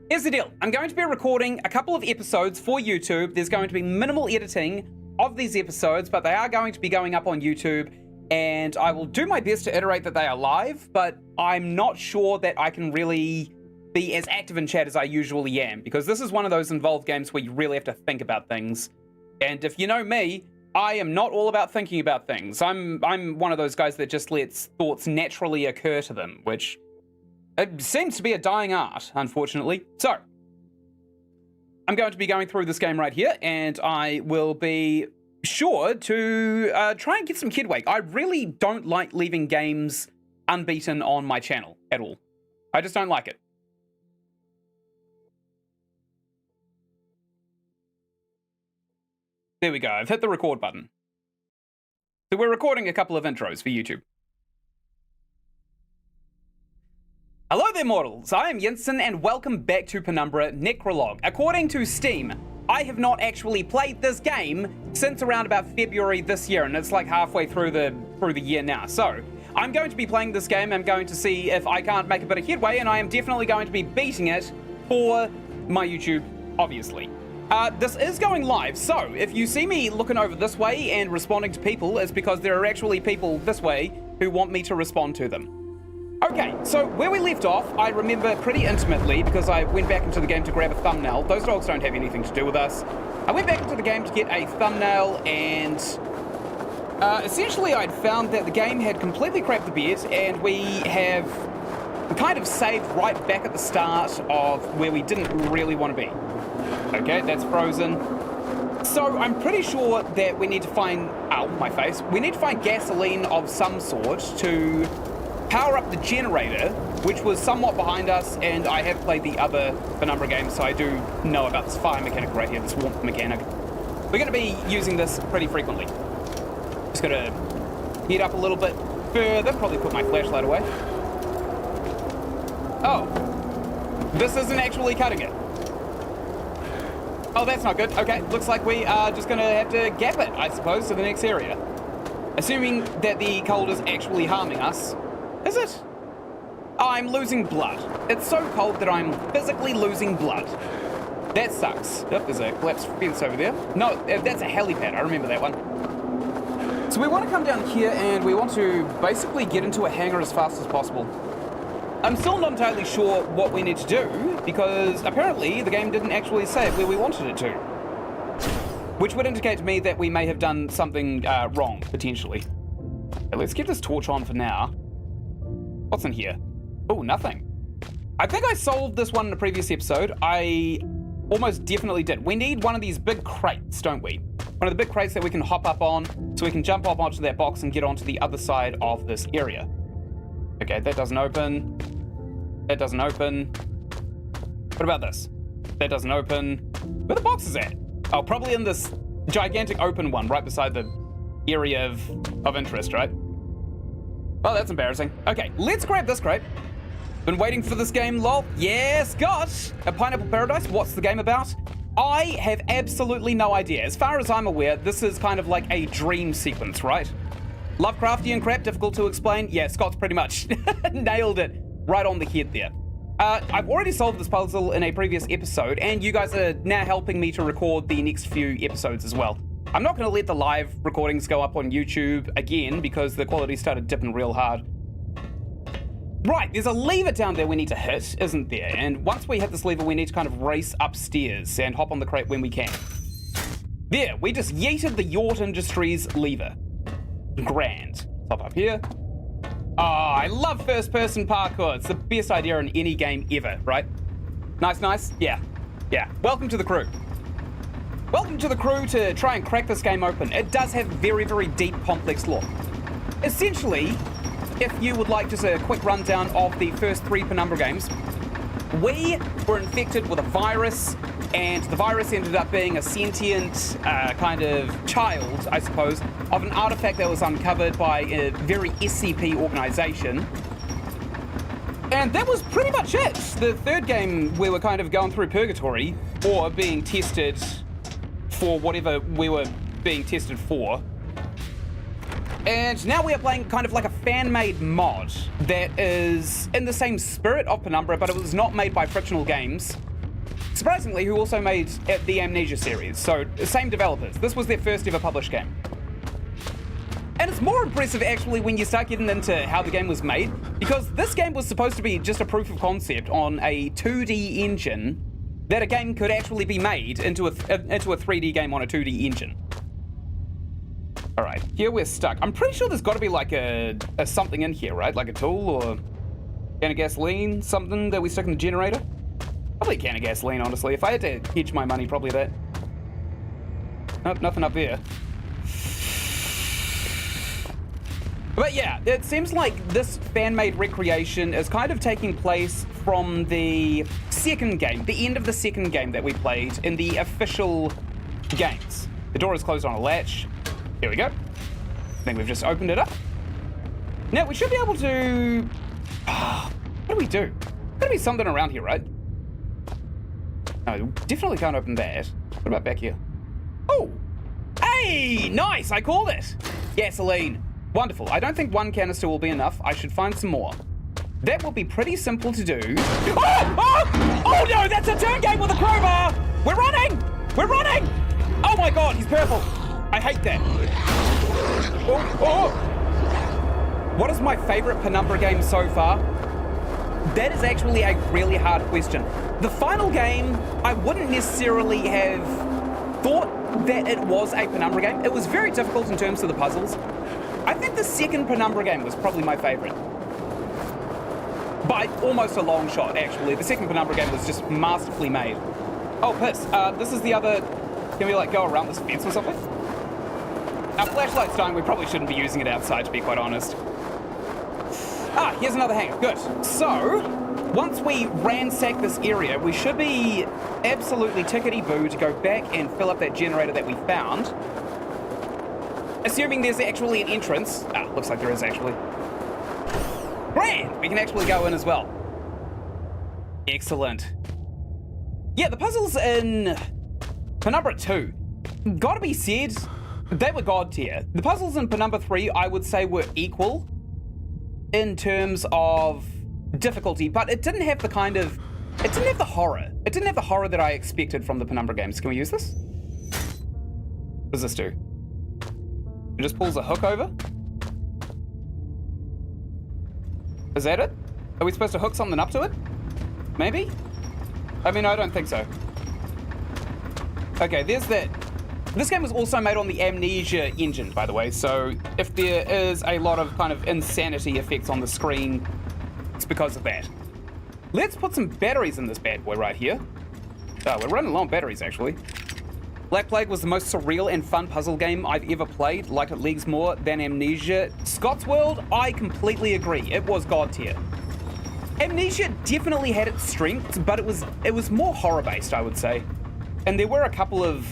Here's the deal. I'm going to be recording a couple of episodes for YouTube. There's going to be minimal editing of these episodes, but they are going to be going up on YouTube, and I will do my best to iterate that they are live, but I'm not sure that I can really be as active in chat as I usually am, because this is one of those involved games where you really have to think about things. And if you know me, I am not all about thinking about things. I'm one of those guys that just lets thoughts naturally occur to them, which it seems to be a dying art, unfortunately. So, I'm going to be going through this game right here, and I will be sure to try and get some headway. I really don't like leaving games unbeaten on my channel at all. I just don't like it. There we go, I've hit the record button. So we're recording a couple of intros for YouTube. Hello there, mortals. I am Jensen, and welcome back to Penumbra Necrologue. According to Steam, I have not actually played this game since around about February this year, and it's like halfway through the year now. So, I'm going to be playing this game. I'm going to see if I can't make a bit of headway, and I am definitely going to be beating it for my YouTube, obviously. This is going live, so if you see me looking over this way and responding to people, it's because there are actually people this way who want me to respond to them. Okay, so where we left off, I remember pretty intimately because I went back into the game to grab a thumbnail. Those dogs don't have anything to do with us. I went back into the game to get a thumbnail, and essentially I'd found that the game had completely crapped the bed, and we have kind of saved right back at the start of where we didn't really want to be. Okay, that's frozen. So I'm pretty sure that we need to find, ow, my face, we need to find gasoline of some sort to power up the generator, which was somewhat behind us, and I have played the other Penumbra games, so I do know about this fire mechanic right here, this warmth mechanic. We're going to be using this pretty frequently. Just going to heat up a little bit further, probably put my flashlight away. Oh, this isn't actually cutting it. Oh, that's not good. Okay, looks like we are just going to have to gap it, I suppose, to the next area. Assuming that the cold is actually harming us. Is it? Oh, I'm losing blood. It's so cold that I'm physically losing blood. That sucks. Yep, there's a collapsed fence over there. No, that's a helipad. I remember that one. So we want to come down here and we want to basically get into a hangar as fast as possible. I'm still not entirely sure what we need to do because apparently the game didn't actually say where we wanted it to. Which would indicate to me that we may have done something wrong, potentially. Okay, let's get this torch on for now. What's in here? Oh, nothing. I think I solved this one in a previous episode. I almost definitely did. We need one of these big crates, don't we? One of the big crates that we can hop up on so we can jump up onto that box and get onto the other side of this area. Okay, that doesn't open. That doesn't open. What about this? That doesn't open. Where the box is at? Oh, probably in this gigantic open one right beside the area of interest, right? Oh, that's embarrassing. Okay, let's grab this crate. Been waiting for this game, lol. Yes, got a Pineapple Paradise. What's the game about? I have absolutely no idea. As far as I'm aware, this is kind of like a dream sequence, right? Lovecraftian crap, difficult to explain. Yeah, Scott's pretty much nailed it right on the head there. I've already solved this puzzle in a previous episode, and you guys are now helping me to record the next few episodes as well. I'm not going to let the live recordings go up on YouTube again because the quality started dipping real hard. Right, there's a lever down there we need to hit, isn't there? And once we hit this lever, we need to kind of race upstairs and hop on the crate when we can. There, we just yeeted the Yacht Industries lever. Grand. Hop up here. Oh, I love first-person parkour. It's the best idea in any game ever, right? Nice, nice. Yeah. Yeah. Welcome to the crew. Welcome to the crew to try and crack this game open. It does have very, very deep, complex lore. Essentially, if you would like just a quick rundown of the first 3 Penumbra games, we were infected with a virus, and the virus ended up being a sentient kind of child, I suppose, of an artifact that was uncovered by a very SCP organization. And that was pretty much it. The third game, we were kind of going through purgatory, or being tested for whatever we were being tested for. And now we are playing kind of like a fan-made mod that is in the same spirit of Penumbra, but it was not made by Frictional Games. Surprisingly, who also made the Amnesia series. So, same developers. This was their first ever published game. And it's more impressive, actually, when you start getting into how the game was made, because this game was supposed to be just a proof of concept on a 2D engine that a game could actually be made into a 3D game on a 2D engine. All right, here we're stuck. I'm pretty sure there's got to be like a something in here, right? Like a tool or a can of gasoline, something that we stick in the generator? Probably a can of gasoline, honestly. If I had to hedge my money, probably that. Nope, nothing up there. But yeah, it seems like this fan-made recreation is kind of taking place from the second game, the end of the second game that we played in the official games. The door is closed on a latch. Here we go. I think we've just opened it up. Now, we should be able to... what do we do? There's gotta be something around here, right? No, definitely can't open that. What about back here? Oh! Hey! Nice! I called it! Gasoline. Wonderful. I don't think one canister will be enough. I should find some more. That will be pretty simple to do. Oh! Oh! Oh no! That's a turn game with a crowbar! We're running! We're running! Oh my god, he's purple! I hate that. Oh! Oh! What is my favorite Penumbra game so far? That is actually a really hard question. The final game, I wouldn't necessarily have thought that it was a Penumbra game. It was very difficult in terms of the puzzles. I think the second Penumbra game was probably my favorite. By almost a long shot, actually. The second Penumbra game was just masterfully made. Oh, piss. This is the other... Can we, like, go around this fence or something? Our flashlight's dying. We probably shouldn't be using it outside, to be quite honest. Ah, here's another hangar. Good. So, once we ransack this area, we should be absolutely tickety-boo to go back and fill up that generator that we found. Assuming there's actually an entrance. Ah, looks like there is actually. Grand! We can actually go in as well. Excellent. Yeah, the puzzles in Penumbra 2, gotta be said, they were god tier. The puzzles in Penumbra 3, I would say, were equal in terms of difficulty, but it didn't have the kind of... It didn't have the horror. It didn't have the horror that I expected from the Penumbra games. Can we use this? What does this do? It just pulls a hook over? Is that it? Are we supposed to hook something up to it? Maybe? I mean, I don't think so. Okay, there's that. This game was also made on the Amnesia engine, by the way, so if there is a lot of kind of insanity effects on the screen, it's because of that. Let's put some batteries in this bad boy right here. Oh, we're running low on batteries, actually. Black Plague was the most surreal and fun puzzle game I've ever played. Liked it leagues more than Amnesia. Scott's World, I completely agree. It was god tier. Amnesia definitely had its strengths, but it was more horror-based, I would say. And there were a couple of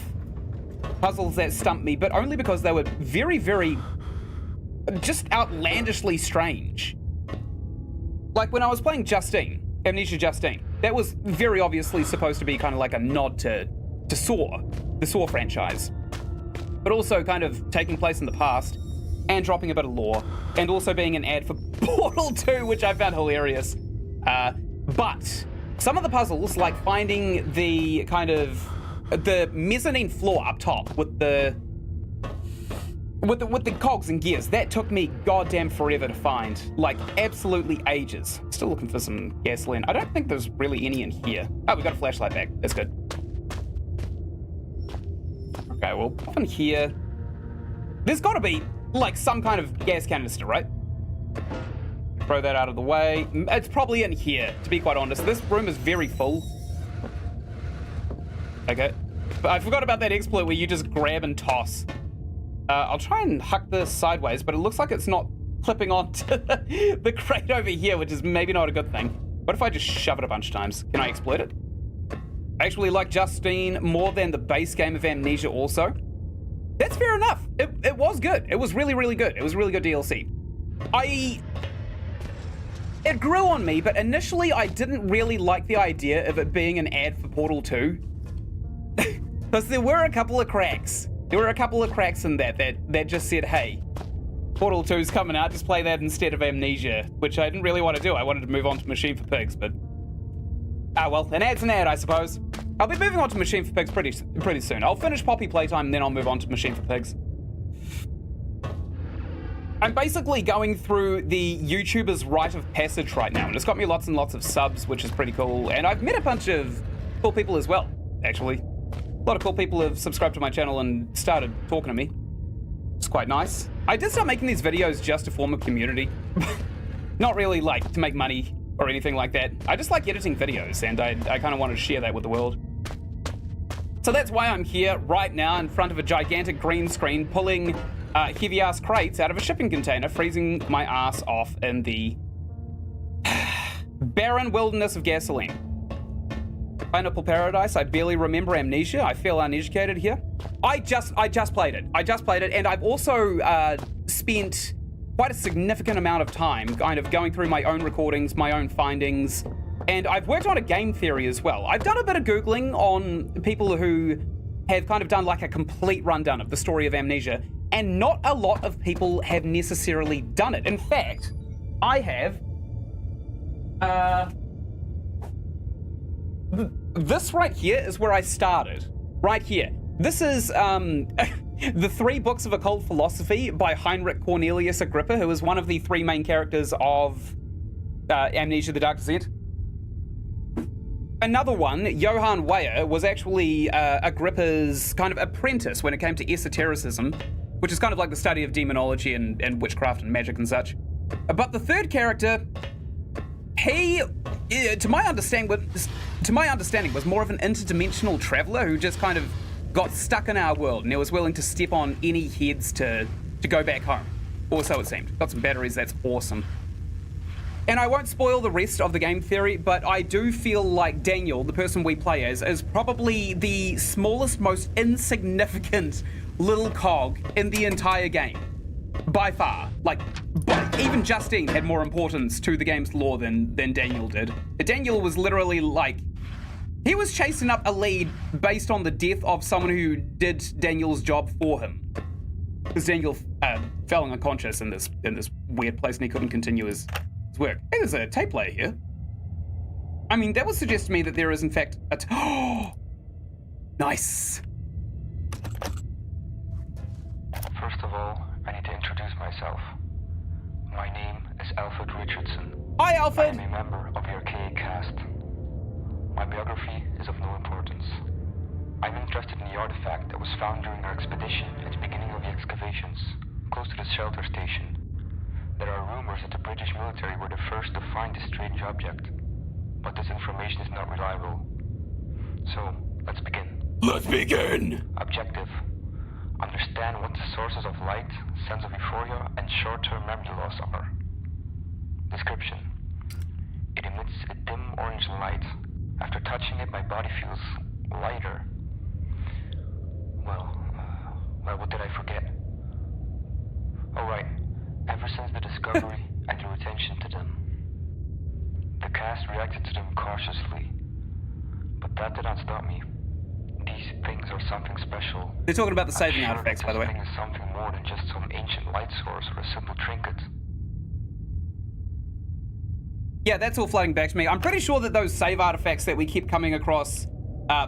puzzles that stumped me, but only because they were very, very just outlandishly strange. Like when I was playing Justine, Amnesia Justine, that was very obviously supposed to be kind of like a nod to Saw, the Saw franchise, but also kind of taking place in the past and dropping a bit of lore, and also being an ad for Portal 2, which I found hilarious. But some of the puzzles, like finding the kind of the mezzanine floor up top with the cogs and gears, that took me goddamn forever to find, like absolutely ages. Still looking for some gasoline. I don't think there's really any in here. Oh, we got a flashlight back. That's good. Okay, well, up in here, there's got to be like some kind of gas canister, right? Throw that out of the way. It's probably in here, to be quite honest. This room is very full. Okay. But I forgot about that exploit where you just grab and toss. I'll try and huck this sideways, but it looks like it's not clipping onto the crate over here, which is maybe not a good thing. What if I just shove it a bunch of times? Can I exploit it? I actually like Justine more than the base game of Amnesia also. That's fair enough. It was good. It was really, really good. It was really good DLC. It grew on me, but initially I didn't really like the idea of it being an ad for Portal 2. Because there were a couple of cracks. There were a couple of cracks in that just said, hey, Portal 2's coming out, just play that instead of Amnesia, which I didn't really want to do. I wanted to move on to Machine for Pigs, but... ah, well, an ad's an ad, I suppose. I'll be moving on to Machine for Pigs pretty soon. I'll finish Poppy Playtime, and then I'll move on to Machine for Pigs. I'm basically going through the YouTuber's rite of passage right now, and it's got me lots and lots of subs, which is pretty cool. And I've met a bunch of cool people as well, actually. A lot of cool people have subscribed to my channel and started talking to me. It's quite nice. I did start making these videos just to form a community. Not really like to make money or anything like that. I just like editing videos, and I kind of wanted to share that with the world. So that's why I'm here right now in front of a gigantic green screen pulling heavy-ass crates out of a shipping container, freezing my ass off in the barren wilderness of gasoline. Pineapple Paradise, I barely remember Amnesia. I feel uneducated here. I just played it. And I've also spent quite a significant amount of time kind of going through my own recordings, my own findings, and I've worked on a game theory as well. I've done a bit of Googling on people who have kind of done like a complete rundown of the story of Amnesia, and not a lot of people have necessarily done it. In fact, I have. This right here is where I started. Right here. This is the 3 books of occult philosophy by Heinrich Cornelius Agrippa, who is one of the 3 main characters of Amnesia: The Dark Descent. Another one, Johann Weyer, was actually Agrippa's kind of apprentice when it came to esotericism, which is kind of like the study of demonology and witchcraft and magic and such. But the third character, he, to my understanding, was more of an interdimensional traveler who just kind of got stuck in our world, and he was willing to step on any heads to go back home. Or so it seemed. Got some batteries, that's awesome. And I won't spoil the rest of the game theory, but I do feel like Daniel, the person we play as, is probably the smallest, most insignificant little cog in the entire game. By far. Like, even Justine had more importance to the game's lore than Daniel did. Daniel was literally like, he was chasing up a lead based on the death of someone who did Daniel's job for him. Because Daniel fell unconscious in this weird place and he couldn't continue his work. Hey, there's a tape player here. I mean, that would suggest to me that there is in fact a oh, nice. First of all, I need to introduce myself. My name is Alfred Richardson. Hi, Alfred. I am a member of the Archaic Cast. My biography is of no importance. I'm interested in the artifact that was found during our expedition at the beginning of the excavations, close to the shelter station. There are rumors that the British military were the first to find this strange object, but this information is not reliable. So, let's begin. Let's begin! Objective: understand what the sources of light, sense of euphoria, and short-term memory loss are. Description: it emits a dim orange light. After touching it, my body feels lighter. Well, what did I forget? Oh, right. Ever since the discovery, I drew attention to them. The cast reacted to them cautiously, but that did not stop me. These things are something special. They're talking about the saving artifacts, by the way. This thing is something more than just some ancient light source or a simple trinket. Yeah, that's all flooding back to me. I'm pretty sure that those save artifacts that we kept coming across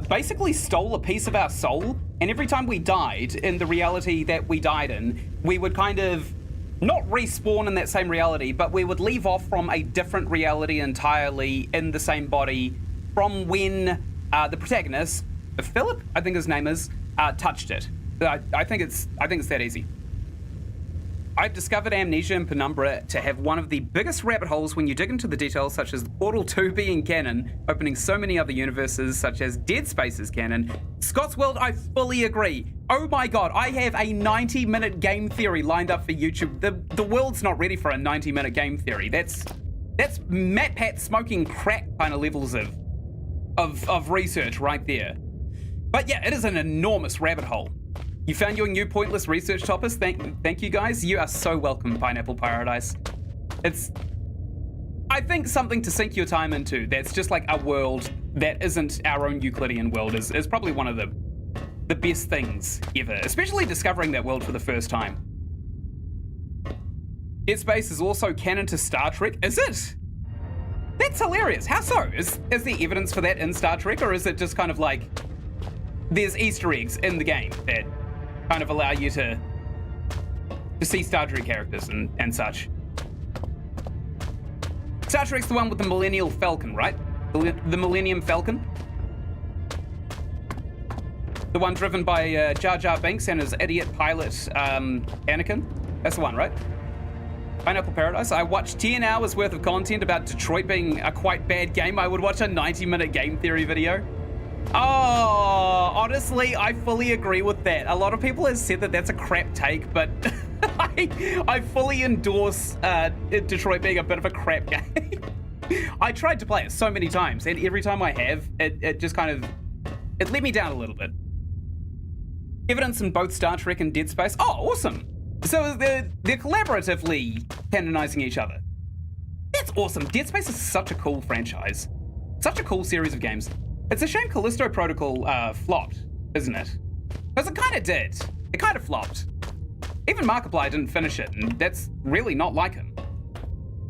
basically stole a piece of our soul, and every time we died in the reality that we died in, we would kind of not respawn in that same reality, but we would leave off from a different reality entirely in the same body from when the protagonist, Philip, I think his name is, touched it. I think it's that easy. I've discovered Amnesia and Penumbra to have one of the biggest rabbit holes when you dig into the details, such as the Portal 2 being canon, opening so many other universes, such as Dead Space is canon. Scott's World, I fully agree. Oh my god, I have a 90-minute game theory lined up for YouTube. The world's not ready for a 90-minute game theory. That's Matt Pat smoking crack kind of levels of research right there. But yeah, it is an enormous rabbit hole. You found your new pointless research topics. Thank you guys. You are so welcome, Pineapple Paradise. It's, I think, something to sink your time into. That's just like a world that isn't our own Euclidean world is probably one of the best things ever, especially discovering that world for the first time. Dead Space is also canon to Star Trek. Is it? That's hilarious. How so? Is there evidence for that in Star Trek, or is it just kind of like there's Easter eggs in the game that kind of allow you to see Star Trek characters and such? Star Trek's the one with the Millennial Falcon, right? The Millennium Falcon? The one driven by Jar Jar Binks and his idiot pilot, Anakin? That's the one, right? Pineapple Paradise. I watched 10 hours worth of content about Detroit being a quite bad game. I would watch a 90-minute game theory video. Oh, honestly, I fully agree with that. A lot of people have said that that's a crap take, but I fully endorse Detroit being a bit of a crap game. I tried to play it so many times, and every time I have, it just kind of, it let me down a little bit. Evidence in both Star Trek and Dead Space. Oh, awesome. So they're collaboratively canonizing each other. That's awesome. Dead Space is such a cool franchise. Such a cool series of games. It's a shame Callisto Protocol flopped, isn't it? Because it kind of did. It kind of flopped. Even Markiplier didn't finish it, and that's really not like him.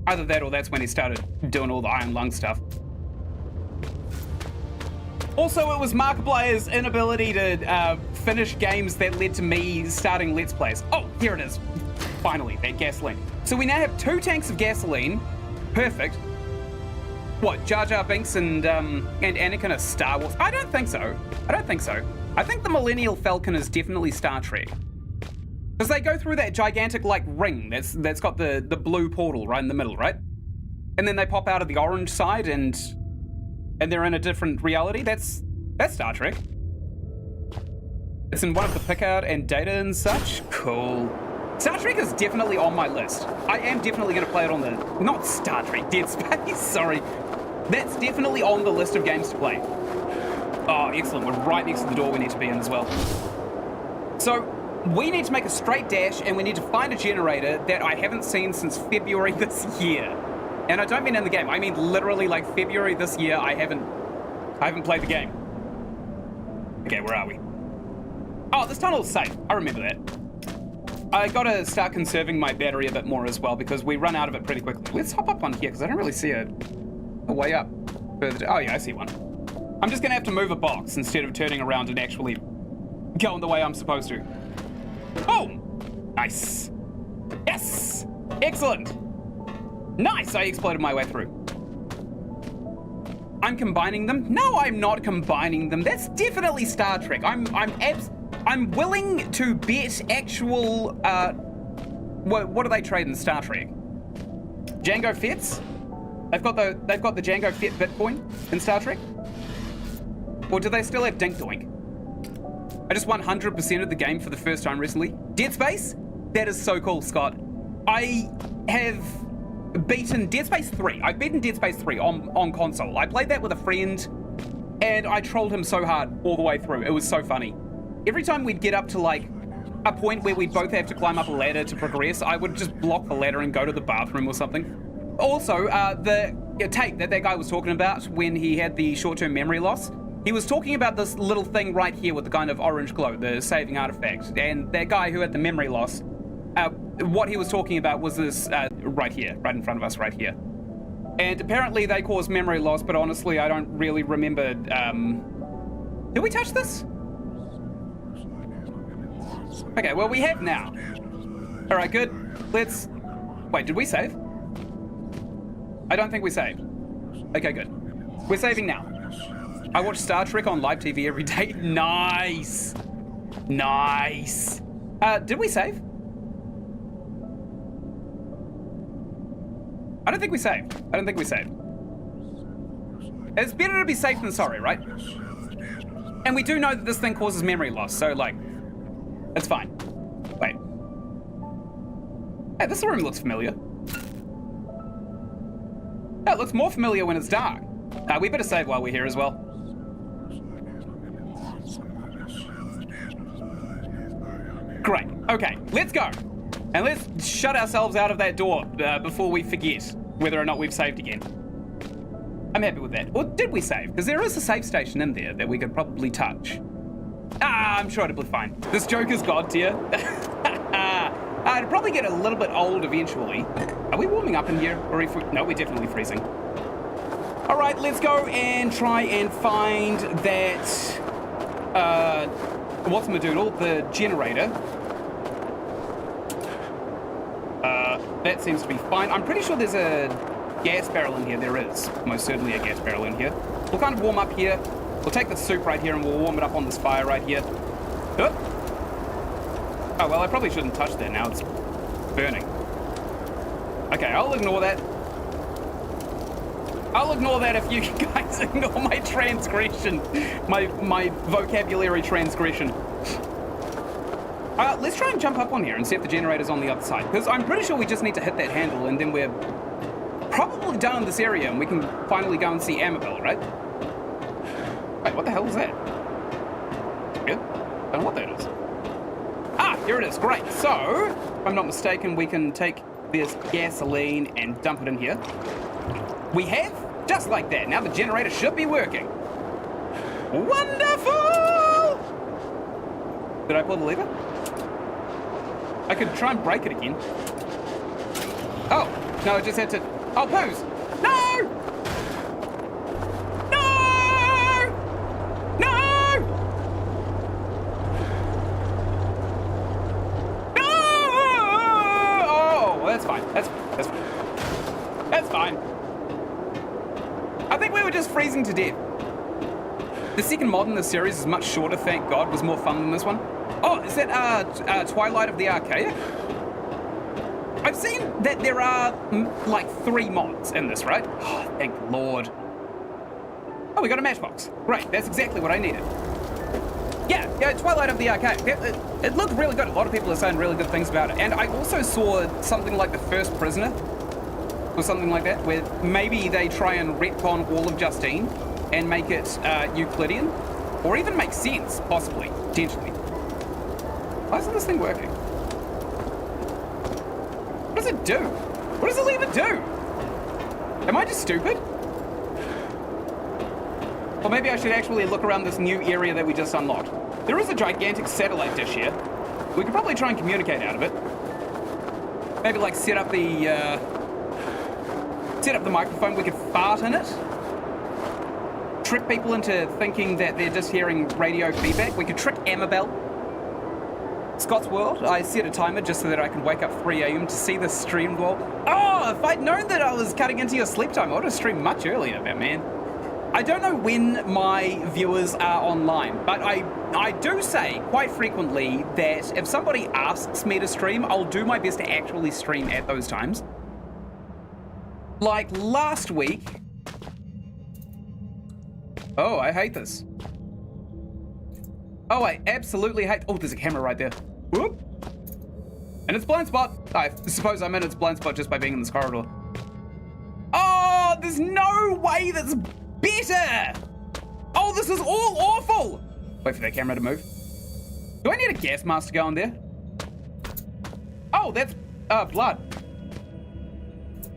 Either that or that's when he started doing all the Iron Lung stuff. Also, it was Markiplier's inability to finish games that led to me starting Let's Plays. Oh, here it is. Finally, that gasoline. So we now have 2 tanks of gasoline. Perfect. What, Jar Jar Binks and Anakin are Star Wars? I don't think so. I don't think so. I think the Millennial Falcon is definitely Star Trek. Because they go through that gigantic, like, ring that's got the blue portal right in the middle, right? And then they pop out of the orange side and they're in a different reality. That's Star Trek. It's in one of the Picard and Data and such. Cool. Star Trek is definitely on my list. I am definitely going to play it on the... Not Star Trek, Dead Space, sorry. That's definitely on the list of games to play. Oh, excellent. We're right next to the door we need to be in as well. So, we need to make a straight dash and we need to find a generator that I haven't seen since February this year. And I don't mean in the game. I mean literally like February this year. I haven't played the game. Okay, where are we? Oh, this tunnel's safe. I remember that. I gotta start conserving my battery a bit more as well because we run out of it pretty quickly. Let's hop up on here because I don't really see a way up further. Oh yeah, I see one. I'm just gonna have to move a box instead of turning around and actually going the way I'm supposed to. Boom! Nice. Yes! Excellent. Nice, I exploded my way through. I'm combining them? No, I'm not combining them. That's definitely Star Trek. I'm willing to bet actual, what do they trade in Star Trek? Django Fett's? They've got the Django Fett Bitcoin in Star Trek? Or do they still have Dink Doink? I just 100% of the game for the first time recently. Dead Space? That is so cool, Scott. I have beaten Dead Space 3. I've beaten Dead Space 3 on console. I played that with a friend, and I trolled him so hard all the way through. It was so funny. Every time we'd get up to, like, a point where we'd both have to climb up a ladder to progress, I would just block the ladder and go to the bathroom or something. Also, the tape that guy was talking about when he had the short-term memory loss, he was talking about this little thing right here with the kind of orange glow, the saving artifact. And that guy who had the memory loss, what he was talking about was this right here, right in front of us, right here. And apparently they cause memory loss, but honestly, I don't really remember. Did we touch this? Okay, well, we have now. All right, good. Let's... Wait, did we save? I don't think we saved. Okay, good. We're saving now. I watch Star Trek on live TV every day. Nice. Nice. Did we save? I don't think we saved. I don't think we saved. It's better to be safe than sorry, right? And we do know that this thing causes memory loss, so, like, it's fine. Wait. Hey, this room looks familiar. Oh, it looks more familiar when it's dark. We better save while we're here as well. Great. Okay, let's go. And let's shut ourselves out of that door before we forget whether or not we've saved again. I'm happy with that. Or did we save? Because there is a save station in there that we could probably touch. I'm sure it'll be fine. This joke is god tier. It'll probably get a little bit old eventually. Are we warming up in here? Or no, we're definitely freezing. All right, let's go and try and find that, what's-my-doodle, the generator. That seems to be fine. I'm pretty sure there's a gas barrel in here. There is. Most certainly a gas barrel in here. We'll kind of warm up here. We'll take the soup right here and we'll warm it up on this fire right here. Oh, well, I probably shouldn't touch that now. It's burning. Okay, I'll ignore that. I'll ignore that if you guys ignore my transgression. My vocabulary transgression. Let's try and jump up on here and see if the generator's on the other side. Because I'm pretty sure we just need to hit that handle and then we're probably done in this area and we can finally go and see Amabel, right? Wait, what the hell is that? Good? I don't know what that is. Ah, here it is. Great. So, if I'm not mistaken, we can take this gasoline and dump it in here. We have? Just like that. Now the generator should be working. Wonderful! Did I pull the lever? I could try and break it again. Oh, no, I just had to... Oh, pose! No! No! No! No! Oh, that's fine. That's fine. That's fine. I think we were just freezing to death. The second mod in this series is much shorter, thank God. Was more fun than this one. Oh, is that Twilight of the Archaic? I've seen that there are like 3 mods in this, right? Oh, thank Lord. Oh, we got a matchbox. Great, that's exactly what I needed. Yeah, Twilight of the Archaic. It looked really good. A lot of people are saying really good things about it. And I also saw something like The First Prisoner, or something like that, where maybe they try and retcon all of Justine and make it Euclidean, or even make sense, possibly, potentially. Why isn't this thing working? What does it do? What does the lever do? Am I just stupid? Or maybe I should actually look around this new area that we just unlocked. There is a gigantic satellite dish here. We could probably try and communicate out of it. Maybe like set up the microphone. We could fart in it. Trick people into thinking that they're just hearing radio feedback. We could trick Amabel. Scott's World, I set a timer just so that I can wake up 3 a.m. to see the stream roll. Oh, if I'd known that I was cutting into your sleep time, I would have streamed much earlier, man. I don't know when my viewers are online, but I do say quite frequently that if somebody asks me to stream, I'll do my best to actually stream at those times. Like last week... Oh, I hate this. Oh, I absolutely hate... Oh, there's a camera right there. Whoop. And it's blind spot. I suppose I'm in its blind spot just by being in this corridor. Oh, there's no way that's better. Oh, this is all awful. Wait for that camera to move. Do I need a gas mask to go in there? Oh, that's blood.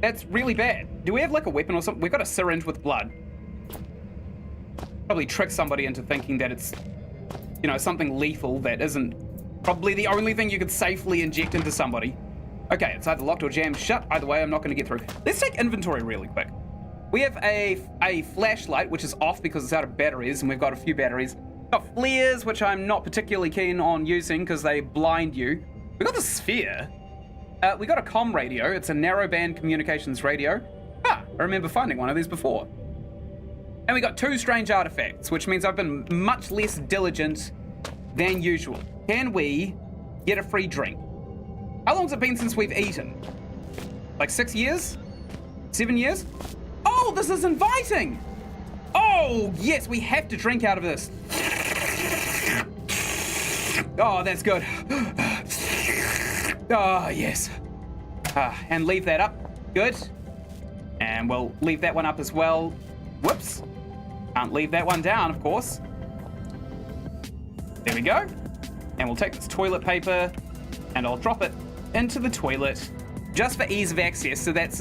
That's really bad. Do we have like a weapon or something? We've got a syringe with blood. Probably trick somebody into thinking that it's, you know, something lethal that isn't probably the only thing you could safely inject into somebody. Okay, it's either locked or jammed shut. Either way, I'm not going to get through. Let's take inventory really quick. We have a flashlight, which is off because it's out of batteries, and we've got a few batteries. We've got flares, which I'm not particularly keen on using because they blind you. We got the sphere. We got a comm radio. It's a narrowband communications radio. Ah, I remember finding one of these before. And we got 2 strange artifacts, which means I've been much less diligent than usual. Can we get a free drink? How long's it been since we've eaten? Like 6 years? 7 years? Oh, this is inviting! Oh, yes, we have to drink out of this. Oh, that's good. Oh, yes. And leave that up. Good. And we'll leave that one up as well. Whoops. Can't leave that one down, of course. There we go. And we'll take this toilet paper and I'll drop it into the toilet just for ease of access so that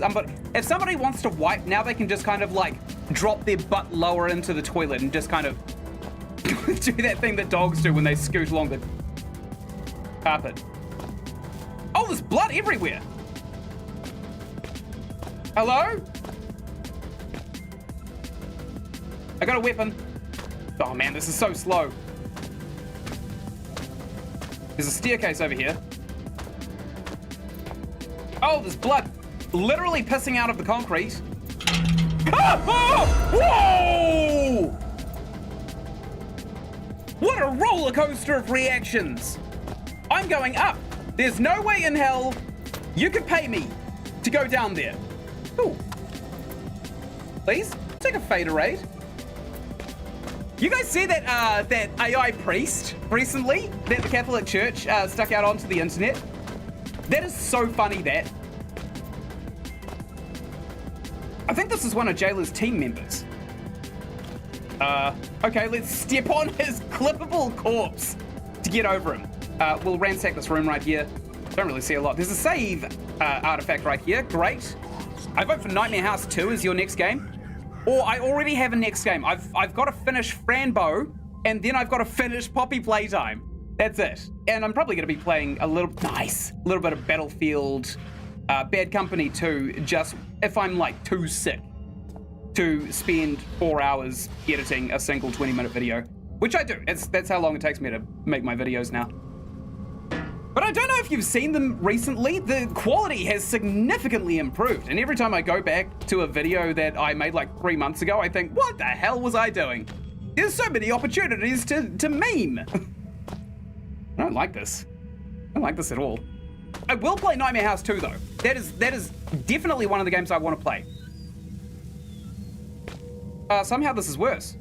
if somebody wants to wipe, now they can just kind of like drop their butt lower into the toilet and just kind of do that thing that dogs do when they scoot along the carpet. Oh, there's blood everywhere. Hello? I got a weapon. Oh man, this is so slow. There's a staircase over here. Oh, there's blood literally pissing out of the concrete. Ah! Oh! Whoa! What a roller coaster of reactions. I'm going up. There's no way in hell you could pay me to go down there. Ooh. Please, take a faderade. You guys see that that AI priest recently that the Catholic Church stuck out onto the internet? That is so funny, that. I think this is one of Jailer's team members. Okay, let's step on his clippable corpse to get over him. We'll ransack this room right here. Don't really see a lot. There's a save artifact right here. Great. I vote for Nightmare House 2 as your next game. Or I already have a next game. I've got to finish Franbo, and then I've got to finish Poppy Playtime. That's it. And I'm probably going to be playing a little bit of Battlefield Bad Company 2, just if I'm like too sick to spend 4 hours editing a single 20-minute video, which I do. That's how long it takes me to make my videos now. But I don't know if you've seen them recently. The quality has significantly improved, and every time I go back to a video that I made like 3 months ago, I think, what the hell was I doing? There's so many opportunities to meme. I don't like this. I don't like this at all. I will play Nightmare House 2 though. That is definitely one of the games I want to play. Somehow this is worse.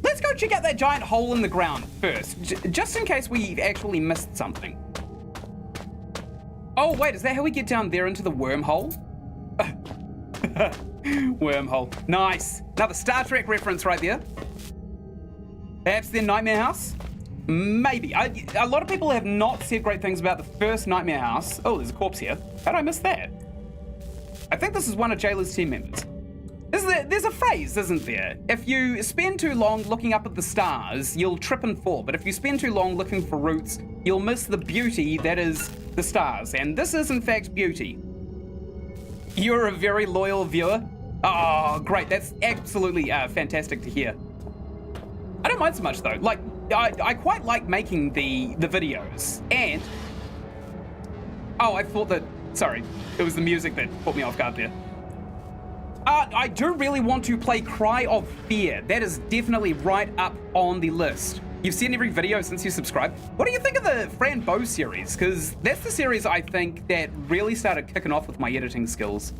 Let's go check out that giant hole in the ground first, just in case we actually missed something. Oh wait, is that how we get down there into the wormhole? Wormhole, nice. Another Star Trek reference right there. Perhaps their Nightmare House? Maybe. A lot of people have not said great things about the first Nightmare House. Oh, there's a corpse here. How did I miss that? I think this is one of Jailer's team members. There's a phrase, isn't there? If you spend too long looking up at the stars, you'll trip and fall. But if you spend too long looking for roots, you'll miss the beauty that is the stars. And this is, in fact, beauty. You're a very loyal viewer. Oh, great. That's absolutely fantastic to hear. I don't mind so much, though. Like, I quite like making the videos. And... oh, I thought that... sorry. It was the music that put me off guard there. I do really want to play Cry of Fear. That is definitely right up on the list. You've seen every video since you subscribed. What do you think of the Fran Bow series? Because that's the series I think that really started kicking off with my editing skills.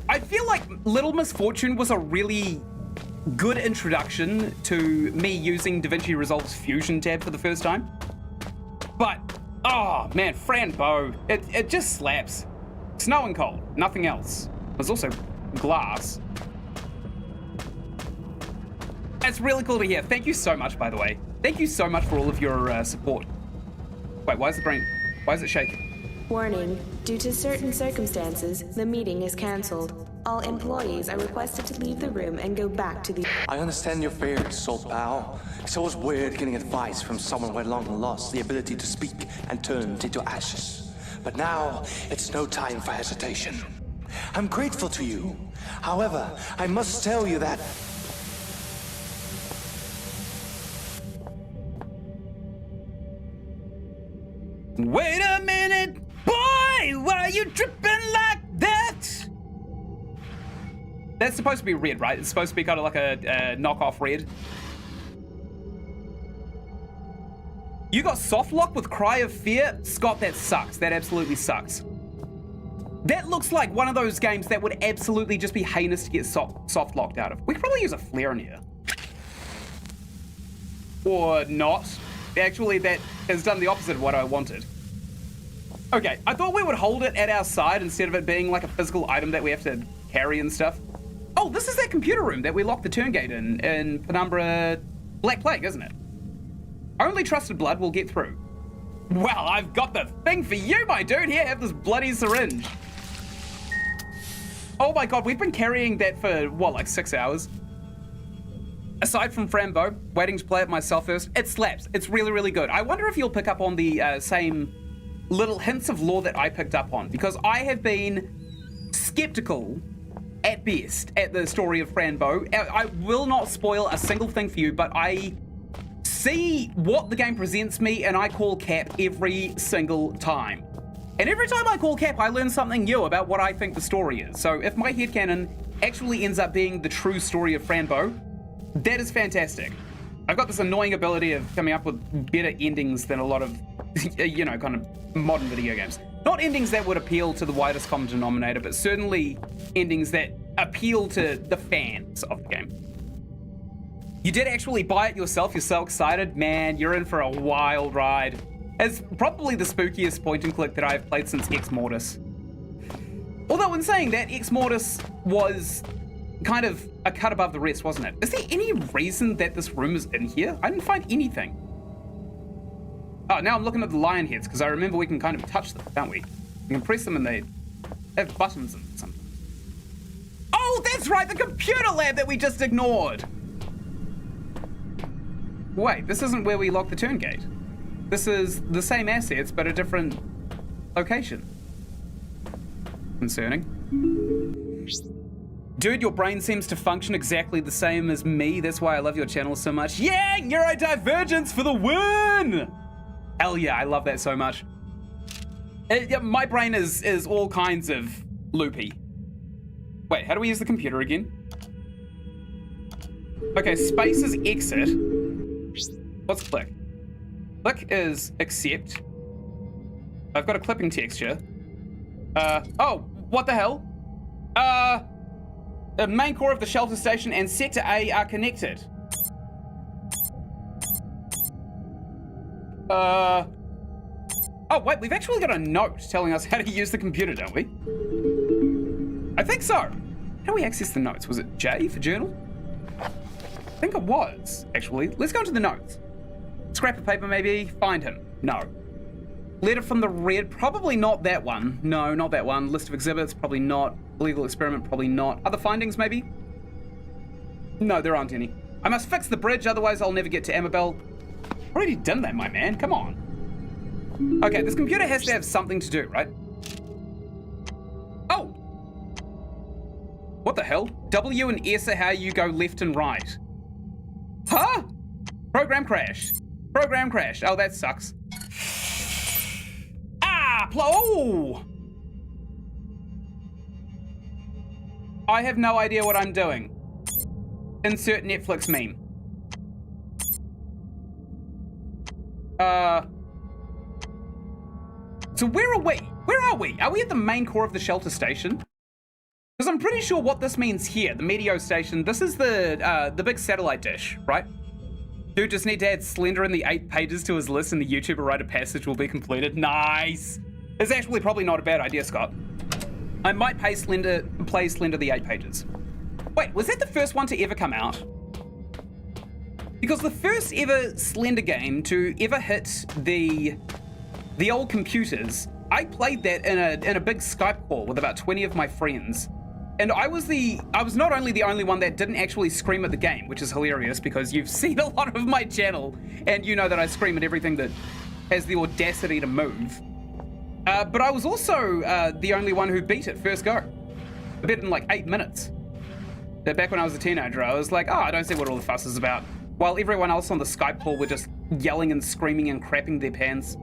I feel like Little Misfortune was a really good introduction to me using DaVinci Resolve's Fusion tab for the first time. But, oh man, Fran Bow, it just slaps. Snow and cold, nothing else. There's also glass. It's really cool to hear. Thank you so much, by the way. Thank you so much for all of your support. Wait, why is it shaking? Warning, due to certain circumstances, the meeting is cancelled. All employees are requested to leave the room and go back to the... I understand your fears, Soul Pal. It's always weird getting advice from someone who had long lost the ability to speak and turned into ashes. But now, it's no time for hesitation. I'm grateful to you. However, I must tell you that... Wait a minute, boy! Why are you dripping like that? That's supposed to be red, right? It's supposed to be kind of like a knockoff red. You got soft lock with Cry of Fear? Scott, that sucks. That absolutely sucks. That looks like one of those games that would absolutely just be heinous to get soft locked out of. We could probably use a flare in here. Or not. Actually, that has done the opposite of what I wanted. Okay, I thought we would hold it at our side instead of it being like a physical item that we have to carry and stuff. Oh, this is that computer room that we locked the turn gate in Penumbra Black Plague, isn't it? Only trusted blood will get through. Well, I've got the thing for you, my dude. Here, have this bloody syringe. Oh my god, we've been carrying that for, what, like 6 hours? Aside from Frambo, waiting to play it myself first, it slaps. It's really, really good. I wonder if you'll pick up on the same little hints of lore that I picked up on, because I have been skeptical at best at the story of Franbo. I will not spoil a single thing for you, but I see what the game presents me and I call cap every single time. And every time I call cap, I learn something new about what I think the story is. So if my headcanon actually ends up being the true story of Franbo, that is fantastic. I've got this annoying ability of coming up with better endings than a lot of, you know, kind of modern video games. Not endings that would appeal to the widest common denominator, but certainly endings that appeal to the fans of the game. You did actually buy it yourself. You're so excited. Man, you're in for a wild ride. It's probably the spookiest point and click that I've played since Ex Mortis. Although in saying that, Ex Mortis was kind of a cut above the rest, wasn't it? Is there any reason that this room is in here? I didn't find anything. Oh, now I'm looking at the lion heads, because I remember we can kind of touch them, can't we? We can press them and they have buttons and something. Oh, that's right, the computer lab that we just ignored! Wait, this isn't where we lock the turn gate. This is the same assets, but a different location. Concerning. Dude, your brain seems to function exactly the same as me. That's why I love your channel so much. Yeah, neurodivergence for the win! Hell yeah, I love that so much. Yeah, my brain is all kinds of loopy. Wait, how do we use the computer again? Okay, space is exit. What's click? Click is accept. I've got a clipping texture. Oh, what the hell? The main core of the shelter station and Sector A are connected. Oh, wait, we've actually got a note telling us how to use the computer, don't we? I think so. How do we access the notes? Was it J for journal? I think it was, actually. Let's go into the notes. Scrap of paper, maybe. Find him. No. Letter from the red. Probably not that one. No, not that one. List of exhibits. Probably not. Illegal experiment. Probably not. Other findings, maybe? No, there aren't any. I must fix the bridge, otherwise I'll never get to Amabel. Already done that, my man. Come on. Okay, this computer has to have something to do, right? Oh! What the hell? W and S are how you go left and right. Huh? Program crash. Program crash. Oh, that sucks. Ah! Oh! I have no idea what I'm doing. Insert Netflix meme. So where are we? Where are we? Are we at the main core of the shelter station? Because I'm pretty sure what this means here, the Meteo station, this is the big satellite dish, right? Dude just need to add Slender in the 8 pages to his list and the YouTuber write a passage will be completed. Nice! It's actually probably not a bad idea, Scott. I might play Slender the 8 pages. Wait, was that the first one to ever come out? Because the first ever Slender game to ever hit the old computers, I played that in a big Skype call with about 20 of my friends. And I was not only the only one that didn't actually scream at the game, which is hilarious because you've seen a lot of my channel and you know that I scream at everything that has the audacity to move. But I was also the only one who beat it first go. I beat it in like 8 minutes. Back when I was a teenager, I was like, oh, I don't see what all the fuss is about. While everyone else on the Skype call were just yelling and screaming and crapping their pants.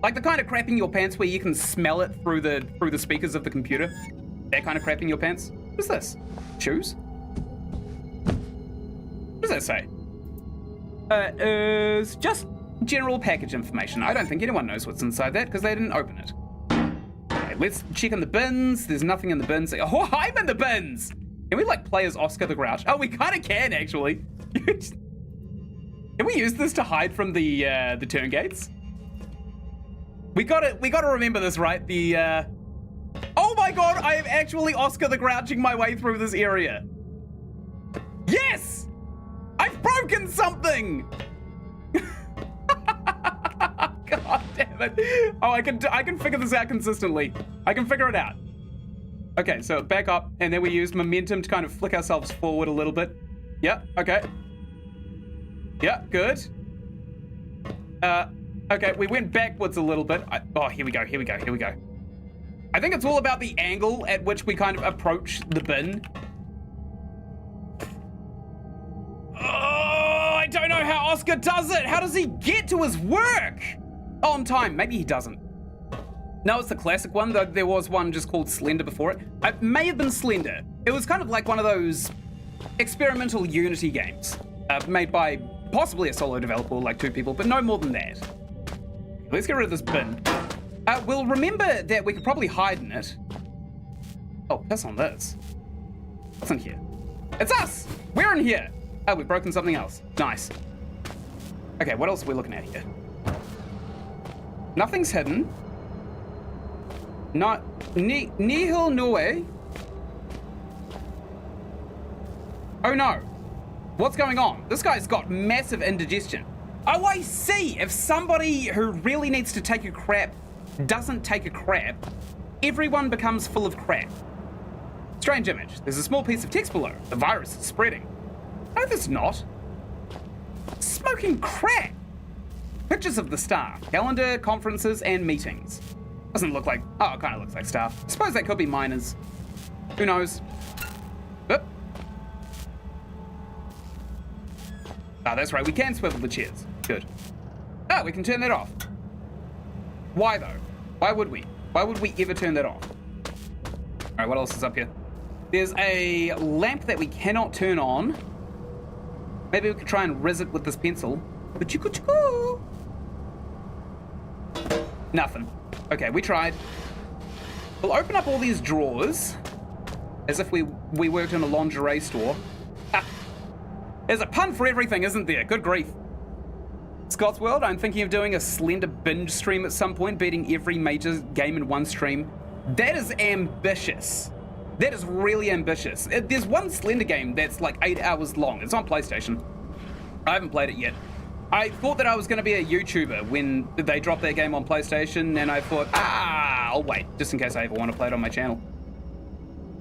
Like the kind of crapping your pants where you can smell it through the speakers of the computer. That kind of crapping your pants. What's this? Shoes? What does that say? It's just general package information. I don't think anyone knows what's inside that because they didn't open it. Okay, let's check in the bins. There's nothing in the bins. Oh, I'm in the bins! Can we like play as Oscar the Grouch? Oh, we kind of can actually. Can we use this to hide from the turn gates? We gotta remember this, right? Oh my god, I am actually Oscar the Grouching my way through this area. Yes! I've broken something! God damn it. Oh, I can figure this out consistently. I can figure it out. Okay, so back up, and then we use momentum to kind of flick ourselves forward a little bit. Yep, okay. Yeah, good. Okay, we went backwards a little bit. Oh, here we go. I think it's all about the angle at which we kind of approach the bin. Oh, I don't know how Oscar does it. How does he get to his work on time? Maybe he doesn't. No, it's the classic one, though there was one just called Slender before it. It may have been Slender. It was kind of like one of those experimental Unity games made by possibly a solo developer, like 2 people, but no more than that. Let's get rid of this bin. We'll remember that we could probably hide in it. Oh, piss on this. What's in here? It's us! We're in here! Oh, we've broken something else. Nice. Okay, what else are we looking at here? Nothing's hidden. Not nihil noe. Oh no. What's going on? This guy's got massive indigestion. Oh, I see. If somebody who really needs to take a crap doesn't take a crap, everyone becomes full of crap. Strange image. There's a small piece of text below. The virus is spreading. No, there's not. Smoking crack. Pictures of the staff, calendar, conferences, and meetings. Doesn't look like, oh, it kind of looks like staff. I suppose that could be miners. Who knows? But, ah, that's right, we can swivel the chairs. Good. Ah, we can turn that off. Why though? Why would we? Why would we ever turn that off? All right, what else is up here? There's a lamp that we cannot turn on. Maybe we could try and rizz it with this pencil. Nothing. Okay, we tried. We'll open up all these drawers as if we worked in a lingerie store. Ah, there's a pun for everything, isn't there? Good grief. Scott's World, I'm thinking of doing a Slender binge stream at some point, beating every major game in one stream. That is ambitious. That is really ambitious. There's one Slender game that's like 8 hours long. It's on PlayStation. I haven't played it yet. I thought that I was going to be a YouTuber when they dropped their game on PlayStation, and I thought, I'll wait, just in case I ever want to play it on my channel.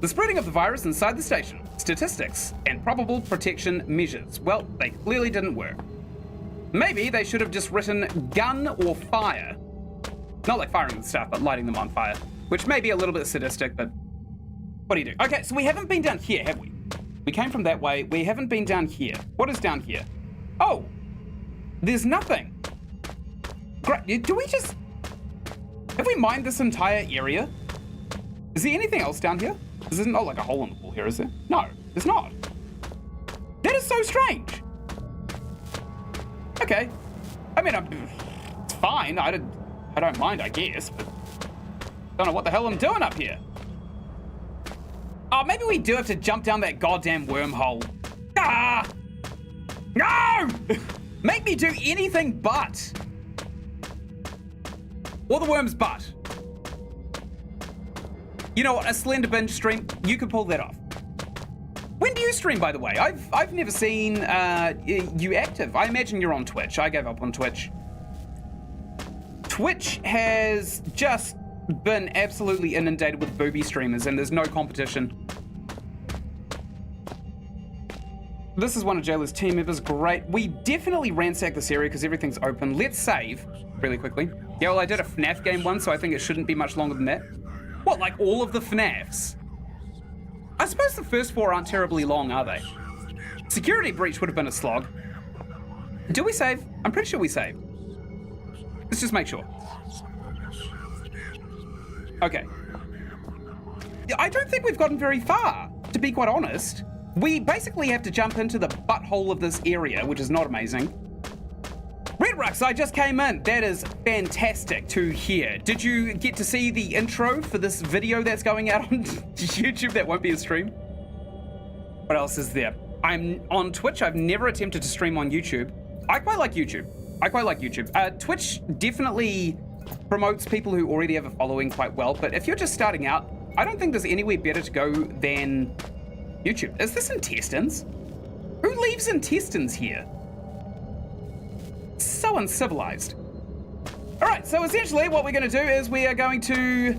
The spreading of the virus inside the station, statistics, and probable protection measures. Well, they clearly didn't work. Maybe they should have just written gun or fire. Not like firing the stuff, but lighting them on fire, which may be a little bit sadistic, but what do you do? Okay, so we haven't been down here, have we? We came from that way. We haven't been down here. What is down here? Oh, there's nothing. Great. Do we just... Have we mined this entire area? Is there anything else down here? There's not like a hole in the wall here, is there? No, there's not. That is so strange. Okay. I mean, it's fine. I don't mind, I guess, but don't know what the hell I'm doing up here. Oh, maybe we do have to jump down that goddamn wormhole. Ah! No! Make me do anything but. Or the worm's butt. You know what, a Slender binge stream, you could pull that off. When do you stream, by the way? I've never seen you active. I imagine you're on Twitch. I gave up on Twitch. Twitch has just been absolutely inundated with booby streamers, and there's no competition. This is one of Jayla's team members. Great. We definitely ransack this area because everything's open. Let's save really quickly. Yeah, well, I did a FNAF game once, so I think it shouldn't be much longer than that. What, like all of the FNAFs? I suppose the first 4 aren't terribly long, are they? Security breach would have been a slog. Do we save? I'm pretty sure we saved. Let's just make sure. Okay. I don't think we've gotten very far, to be quite honest. We basically have to jump into the butthole of this area, which is not amazing. Red Rux, I just came in. That is fantastic to hear. Did you get to see the intro for this video that's going out on YouTube? That won't be a stream. What else is there? I'm on Twitch. I've never attempted to stream on YouTube. I quite like YouTube. Twitch definitely promotes people who already have a following quite well, but if you're just starting out, I don't think there's anywhere better to go than YouTube. Is this intestines? Who leaves intestines here? So uncivilized. All right, so essentially what we're going to do is we are going to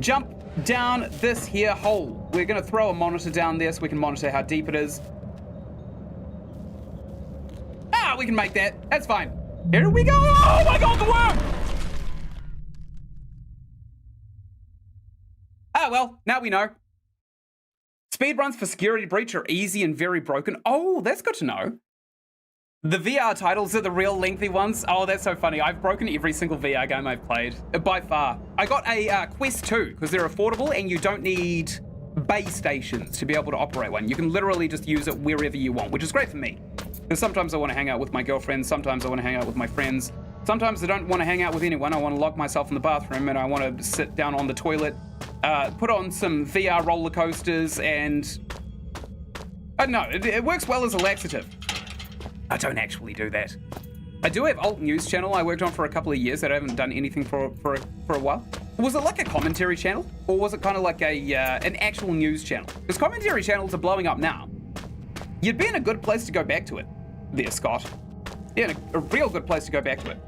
jump down this here hole. We're going to throw a monitor down there so we can monitor how deep it is. Ah, we can make that. That's fine. Here we go. Oh my God, the worm! Ah, well, now we know. Speedruns for Security Breach are easy and very broken. Oh, that's good to know. The VR titles are the real lengthy ones. Oh, that's so funny. I've broken every single VR game I've played, by far. I got a Quest 2, because they're affordable and you don't need base stations to be able to operate one. You can literally just use it wherever you want, which is great for me. Because sometimes I want to hang out with my girlfriend, sometimes I want to hang out with my friends, sometimes I don't want to hang out with anyone. I want to lock myself in the bathroom and I want to sit down on the toilet, put on some VR roller coasters, and I don't know, it works well as a laxative. I don't actually do that. I do have alt news channel I worked on for a couple of years that I haven't done anything for a while. Was it like a commentary channel, or was it kind of like an actual news channel? Because commentary channels are blowing up now. You'd be in a good place to go back to it, there, Scott. Yeah, a real good place to go back to it.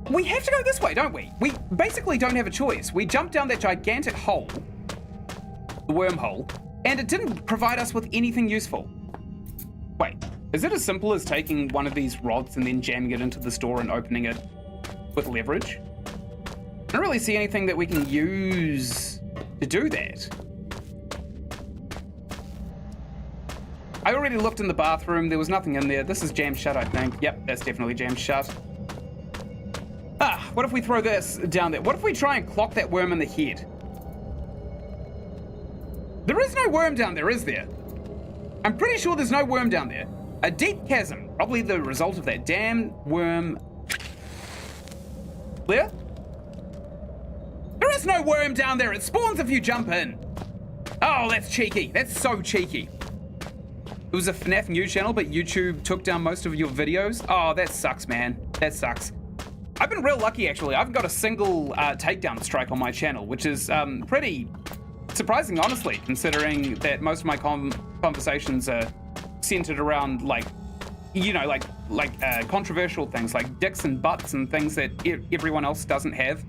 We have to go this way, don't we? We basically don't have a choice. We jumped down that gigantic hole, the wormhole, and it didn't provide us with anything useful. Wait, is it as simple as taking one of these rods and then jamming it into this door and opening it with leverage? I don't really see anything that we can use to do that. I already looked in the bathroom. There was nothing in there. This is jammed shut, I think. Yep, that's definitely jammed shut. Ah, what if we throw this down there? What if we try and clock that worm in the head? There is no worm down there, is there? I'm pretty sure there's no worm down there. A deep chasm, probably the result of that damn worm. Clear? There is no worm down there. It spawns if you jump in. Oh, that's cheeky. That's so cheeky. It was a FNAF news channel, but YouTube took down most of your videos. Oh, that sucks, man. That sucks. I've been real lucky, actually. I've got a single takedown strike on my channel, which is pretty surprising, honestly, considering that most of my conversations are centered around, like, you know, like controversial things like dicks and butts and things that everyone else doesn't have.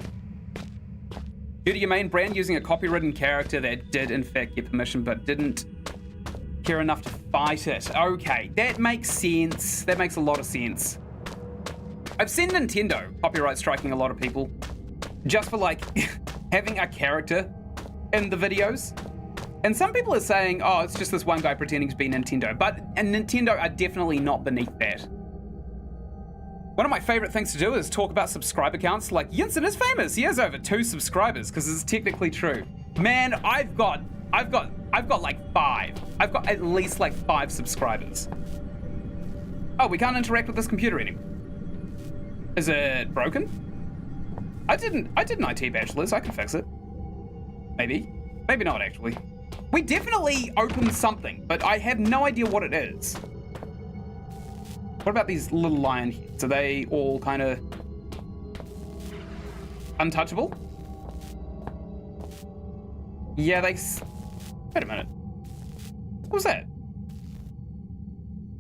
Due to your main brand using a copywritten character that did, in fact, get permission but didn't care enough to fight it. Okay, that makes sense. That makes a lot of sense. I've seen Nintendo copyright striking a lot of people just for, like, having a character in the videos. And some people are saying, oh, it's just this one guy pretending to be Nintendo. And Nintendo are definitely not beneath that. One of my favorite things to do is talk about subscriber counts. Like, Yinsen is famous. He has over 2 subscribers, because it's technically true. Man, I've got like 5. I've got at least like 5 subscribers. Oh, we can't interact with this computer anymore. Is it broken? I did an IT bachelor's. I can fix it. Maybe. Maybe not, actually. We definitely opened something, but I have no idea what it is. What about these little lion heads? Are they all kind of untouchable? Yeah, they... Wait a minute. What was that?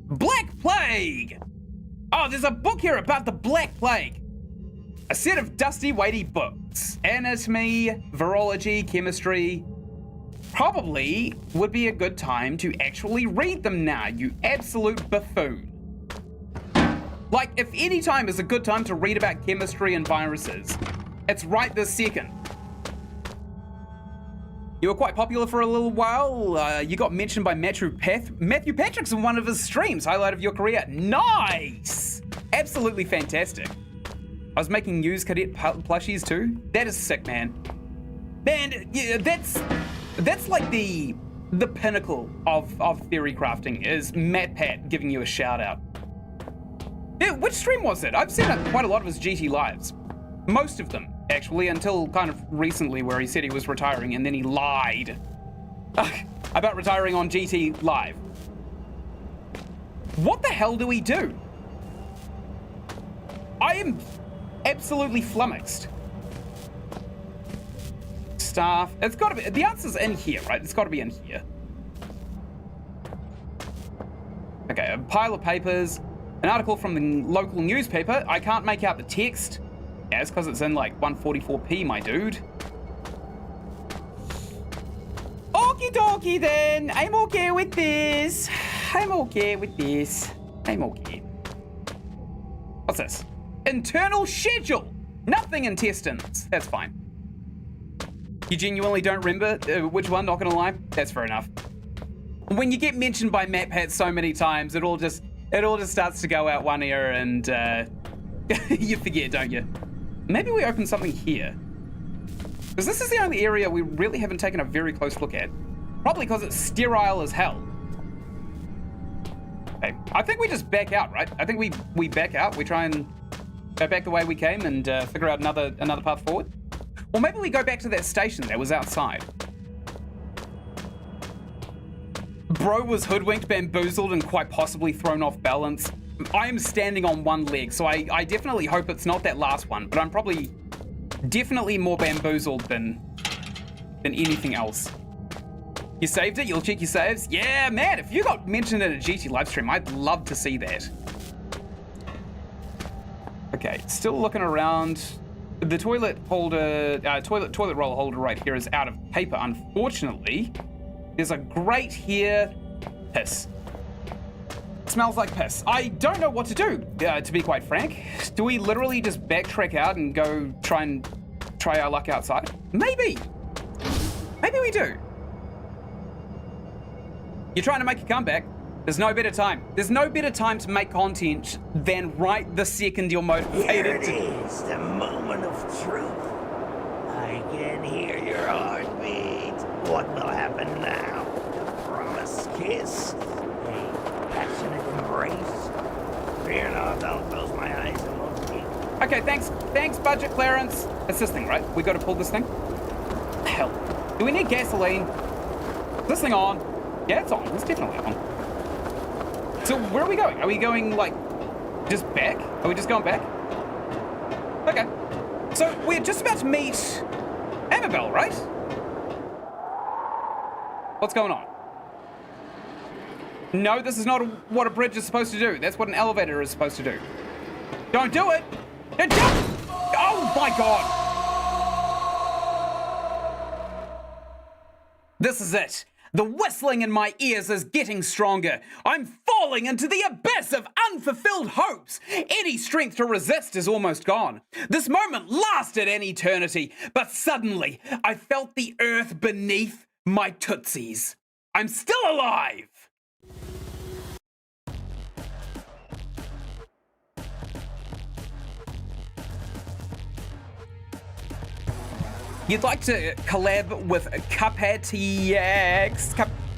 Black Plague! Oh, there's a book here about the Black Plague. A set of dusty, weighty books. Anatomy, virology, chemistry. Probably would be a good time to actually read them now, you absolute buffoon. Like, if any time is a good time to read about chemistry and viruses, it's right this second. You were quite popular for a little while. You got mentioned by Matthew Patrick's in one of his streams, highlight of your career. Nice! Absolutely fantastic. I was making news cadet plushies too. That is sick, man. Man, yeah, that's like the pinnacle of theory crafting, is Matt Pat giving you a shout out. Yeah, which stream was it? I've seen quite a lot of his GT lives. Most of them, actually, until kind of recently where he said he was retiring and then he lied about retiring on GT Live. What the hell do we do? I am absolutely flummoxed. Staff, it's gotta be, the answer's in here, right? It's gotta be in here. Okay, a pile of papers, an article from the local newspaper. I can't make out the text. Yeah, it's because it's in like 144p, my dude. Okie dokie then. I'm okay with this. I'm okay with this. I'm okay. What's this? Internal schedule. Nothing intestines. That's fine. You genuinely don't remember which one, not gonna lie? That's fair enough. When you get mentioned by MatPat so many times, it all just starts to go out one ear and you forget, don't you? Maybe we open something here. Because this is the only area we really haven't taken a very close look at. Probably because it's sterile as hell. Okay, I think we just back out, right? I think we back out. We try and go back the way we came and figure out another path forward. Or maybe we go back to that station that was outside. Bro was hoodwinked, bamboozled, and quite possibly thrown off balance. I am standing on one leg, so I definitely hope it's not that last one, but I'm probably definitely more bamboozled than anything else. You saved it? You'll check your saves? Yeah, man, if you got mentioned in a GT livestream, I'd love to see that. Okay, still looking around. The toilet holder, toilet roll holder right here is out of paper, unfortunately. There's a grate here. Piss. Smells like piss. I don't know what to do, to be quite frank. Do we literally just backtrack out and go try our luck outside? Maybe. Maybe we do. You're trying to make a comeback. There's no better time. There's no better time to make content than right the second you're motivated. Here it is, the moment of truth. I can hear your heartbeat. What will happen now? A promised kiss? A passionate embrace? Fear not, I'll close my eyes and look at you. Okay, thanks, Budget Clarence. It's this thing, right? We got to pull this thing. Hell, do we need gasoline? Is this thing on? Yeah, it's on. It's definitely on. So where are we going? Are we going, like, just back? Are we just going back? Okay. So we're just about to meet Annabelle, right? What's going on? No, this is not what a bridge is supposed to do. That's what an elevator is supposed to do. Don't do it! Don't jump! Oh my god! This is it. The whistling in my ears is getting stronger. I'm falling into the abyss of unfulfilled hopes. Any strength to resist is almost gone. This moment lasted an eternity, but suddenly I felt the earth beneath my tootsies. I'm still alive! You'd like to collab with Cuppa-TX,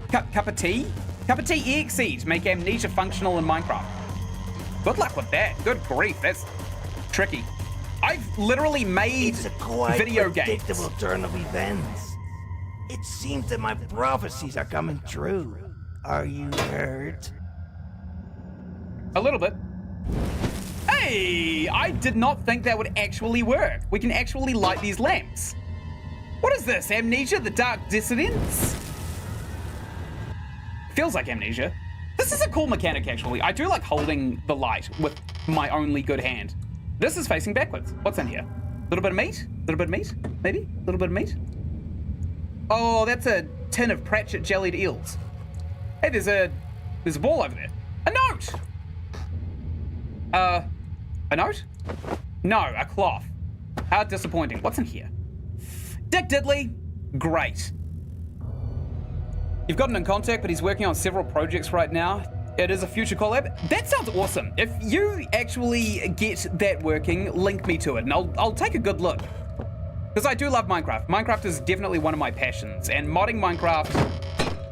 Cuppa-T? Cuppa-T EXE to make Amnesia functional in Minecraft. Good luck with that. Good grief, that's tricky. I've literally made It's a quite video predictable games. turn of events. It seems that my prophecies are coming true. Are you hurt? A little bit. Hey, I did not think that would actually work. We can actually light these lamps. What is this, Amnesia, the Dark Dissidents? Feels like Amnesia. This is a cool mechanic, actually. I do like holding the light with my only good hand. This is facing backwards. What's in here? A little bit of meat? A little bit of meat? Maybe? A little bit of meat? Oh, that's a tin of Pratchett jellied eels. Hey, there's a ball over there. A note! A note? No, a cloth. How disappointing. What's in here? Dick Diddley? Great. You've gotten in contact, but he's working on several projects right now. It is a future collab. That sounds awesome. If you actually get that working, link me to it, and I'll take a good look. Because I do love Minecraft. Minecraft is definitely one of my passions, and modding Minecraft...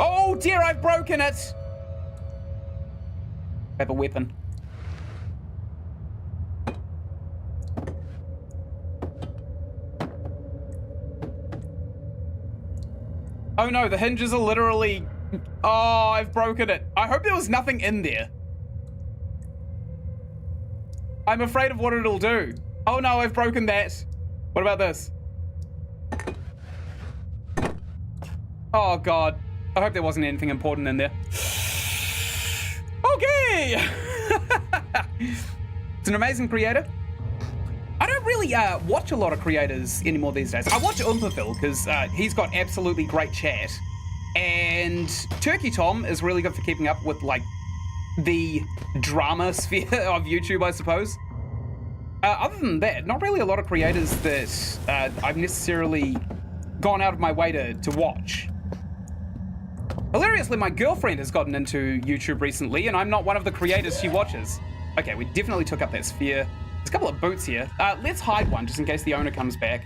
Oh dear, I've broken it! I have a weapon. Oh no, the hinges are literally... Oh, I've broken it. I hope there was nothing in there. I'm afraid of what it'll do. Oh no, I've broken that. What about this? Oh god. I hope there wasn't anything important in there. Okay! It's an amazing creator. I don't really watch a lot of creators anymore these days. I watch Oompafil because he's got absolutely great chat. And Turkey Tom is really good for keeping up with, like, the drama sphere of YouTube, I suppose. Other than that, not really a lot of creators that I've necessarily gone out of my way to watch. Hilariously, my girlfriend has gotten into YouTube recently, and I'm not one of the creators she watches. Okay, we definitely took up that sphere. There's a couple of boots here. Let's hide one, just in case the owner comes back.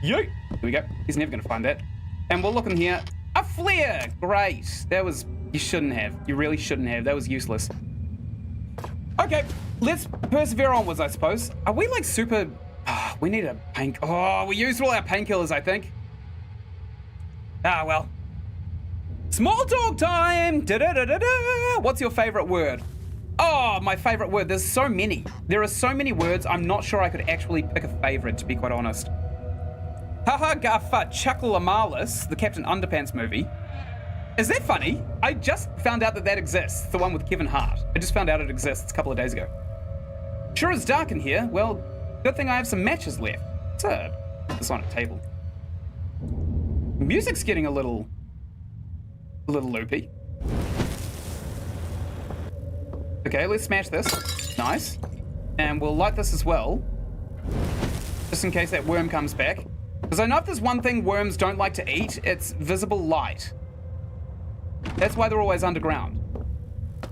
Yo! Here we go. He's never gonna find that. And we'll look in here. A flare! Great. That was... You shouldn't have. You really shouldn't have. That was useless. Okay, let's persevere onwards, I suppose. Are we like super... we need a pain... Oh, we used all our painkillers, I think. Ah, well. Small talk time! Da-da-da-da-da! What's your favorite word? Oh, my favorite word. There's so many. There are so many words, I'm not sure I could actually pick a favorite, to be quite honest. Haha Gaffa Chuckalamalis, the Captain Underpants movie. Is that funny? I just found out that that exists. The one with Kevin Hart. I just found out it exists a couple of days ago. Sure is dark in here. Well, good thing I have some matches left. So, put this on a table. Music's getting a little loopy. Okay, let's smash this. Nice. And we'll light this as well. Just in case that worm comes back. Because I know if there's one thing worms don't like to eat, it's visible light. That's why they're always underground.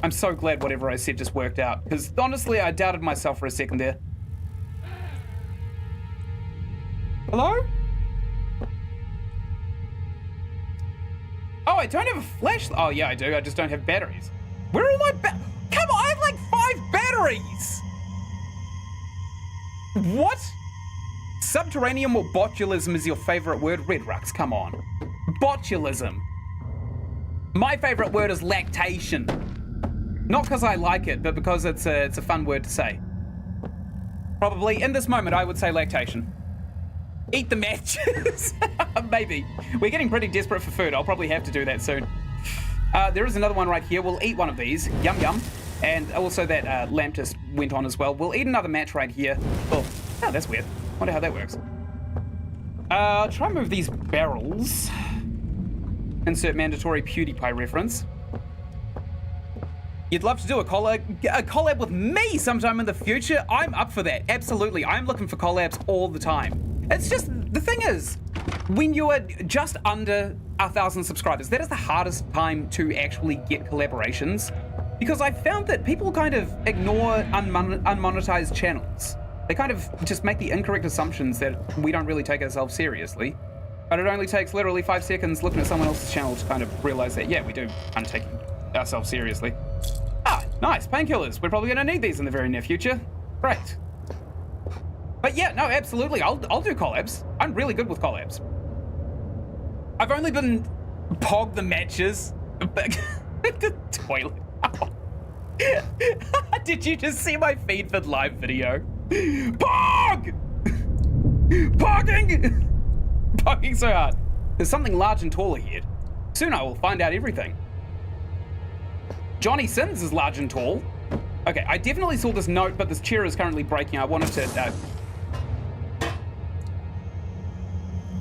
I'm so glad whatever I said just worked out. Because honestly, I doubted myself for a second there. Hello? Oh, I don't have a flashlight. Oh, yeah, I do. I just don't have batteries. Where are all my Come on, I have like 5 batteries! What? Subterranean or botulism is your favorite word? Red Rux, come on. Botulism. My favorite word is lactation. Not because I like it, but because it's a fun word to say. Probably, in this moment, I would say lactation. Eat the matches. Maybe. We're getting pretty desperate for food. I'll probably have to do that soon. There is another one right here. We'll eat one of these. Yum, yum. And also that lamp just went on as well. We'll eat another match right here. Oh, that's weird. Wonder how that works. Try and move these barrels. Insert mandatory PewDiePie reference. You'd love to do a collab with me sometime in the future? I'm up for that. Absolutely. I'm looking for collabs all the time. It's just, the thing is, when you are just under 1,000 subscribers, that is the hardest time to actually get collaborations. Because I found that people kind of ignore unmonetized channels. They kind of just make the incorrect assumptions that we don't really take ourselves seriously. But it only takes literally 5 seconds looking at someone else's channel to kind of realize that, yeah, we do take ourselves seriously. Ah, nice, painkillers. We're probably gonna need these in the very near future. Great. But yeah, no, absolutely, I'll do collabs. I'm really good with collabs. I've only been pog the matches. The toilet. Did you just see my feed for live video? Pog! Pogging! Pogging so hard. There's something large and tall ahead. Soon I will find out everything. Johnny Sins is large and tall. Okay, I definitely saw this note, but this chair is currently breaking. I wanted to...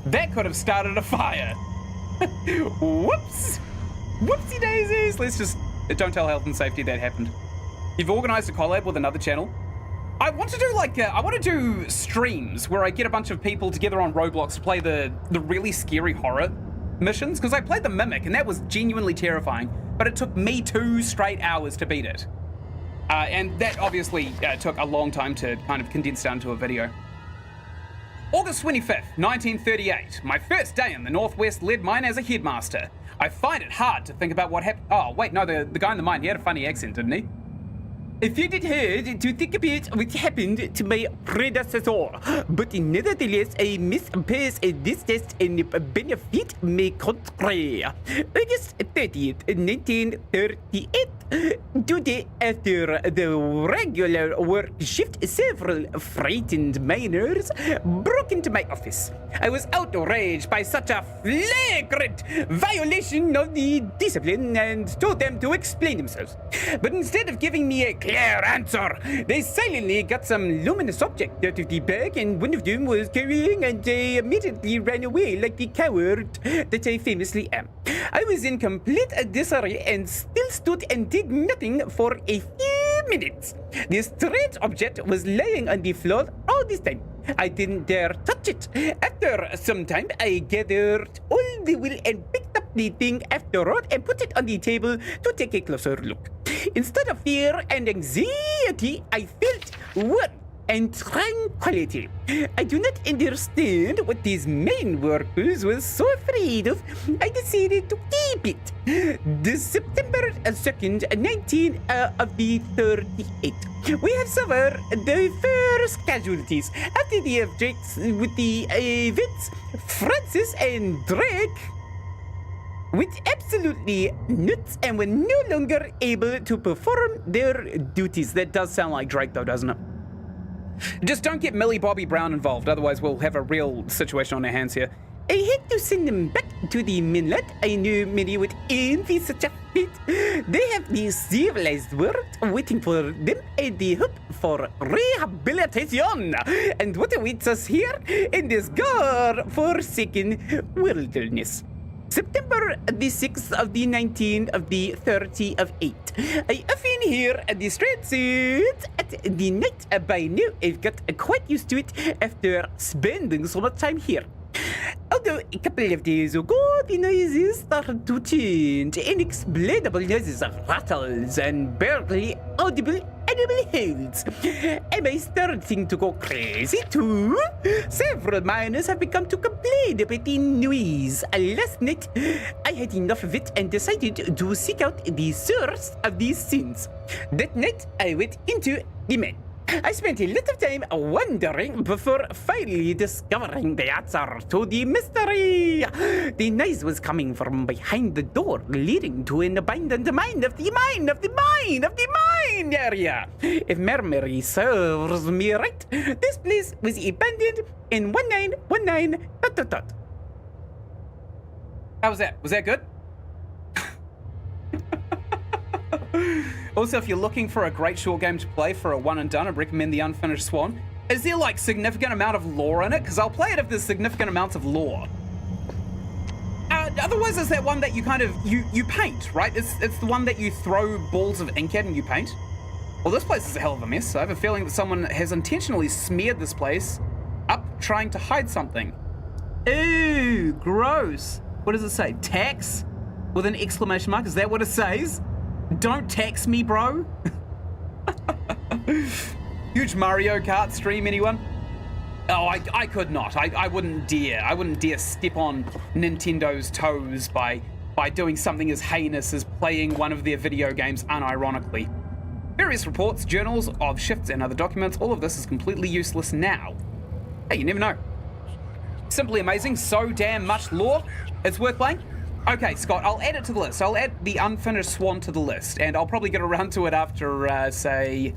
That could have started a fire. Whoops. Whoopsie daisies. Let's just... Don't tell health and safety that happened. You've organized a collab with another channel. I want to do like, I want to do streams where I get a bunch of people together on Roblox to play the really scary horror missions. Because I played the Mimic and that was genuinely terrifying. But it took me 2 straight hours to beat it. And that obviously took a long time to kind of condense down to a video. August 25th, 1938. My first day in the Northwest led mine as a headmaster. I find it hard to think about what happened. Oh, wait, no, the guy in the mine, he had a funny accent, didn't he? I find it hard to think about what happened to my predecessor, but nevertheless, I must pass this test and benefit my country. August 30th, 1938. Today, after the regular work shift, several frightened miners broke into my office. I was outraged by such a flagrant violation of the discipline and told them to explain themselves. But instead of giving me a clear answer, they silently got some luminous object out of the bag, and one of them was carrying, and they immediately ran away like the coward that I famously am. I was in complete disarray and still stood and did nothing for a few minutes. The strange object was laying on the floor all this time. I didn't dare touch it. After some time, I gathered all the will and picked up the thing afterward and put it on the table to take a closer look. Instead of fear and anxiety, I felt warmth and tranquility. I do not understand what these main workers were so afraid of. I decided to keep it. This September 2nd, 19 of the 38. We have suffered the first casualties after the objects with the events. Francis and Drake went absolutely nuts and were no longer able to perform their duties. That does sound like Drake though, doesn't it? Just don't get Millie Bobby Brown involved, otherwise we'll have a real situation on our hands here. I had to send them back to the mainland. I knew many would envy such a feat. They have the civilized world waiting for them and the hope for rehabilitation. And what awaits us here in this God-forsaken wilderness? September the 6th of the 19th of the 30 of 8. I often hear the straight suits at the night. By now, I've got quite used to it after spending so much time here. Although a couple of days ago, the noises started to change. Inexplainable noises of rattles and barely audible animal howls. Am I starting to go crazy too? Several miners have begun to complain about the noise. Last night, I had enough of it and decided to seek out the source of these sins. That night, I went into the mine. I spent a lot of time wondering before finally discovering the answer to the mystery. The noise was coming from behind the door leading to an abandoned mine of the mine area. If memory serves me right, this place was abandoned in 1919 ... How was that? Was that good? Also, if you're looking for a great short game to play for a one and done, I'd recommend The Unfinished Swan. Is there like significant amount of lore in it? Because I'll play it if there's significant amounts of lore. Otherwise, it's that one that you kind of, you paint, right? It's the one that you throw balls of ink at and you paint. Well, this place is a hell of a mess. I have a feeling that someone has intentionally smeared this place up trying to hide something. Ew, gross. What does it say? Tax? With an exclamation mark? Is that what it says? Don't tax me, bro. Huge Mario Kart stream, anyone? Oh, I could not. I wouldn't dare. I wouldn't dare step on Nintendo's toes by doing something as heinous as playing one of their video games unironically. Various reports, journals of shifts and other documents, all of this is completely useless now. Hey, you never know. Simply amazing, so damn much lore. It's worth playing. Okay, Scott, I'll add it to the list. I'll add The Unfinished Swan to the list, and I'll probably get around to it after, say,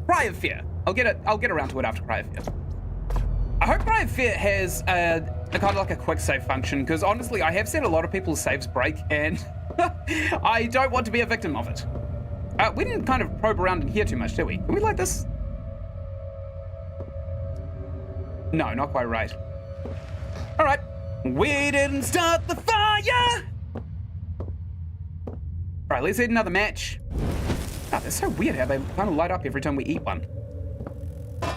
Cry of Fear. I'll get around to it after Cry of Fear. I hope Cry of Fear has a kind of like a quick save function, because honestly, I have seen a lot of people's saves break, and I don't want to be a victim of it. We didn't kind of probe around in here too much, did we? Can we like this? No, not quite right. All right. We didn't start the fire! All right, let's hit another match. Oh, that's so weird how they kind of light up every time we eat one.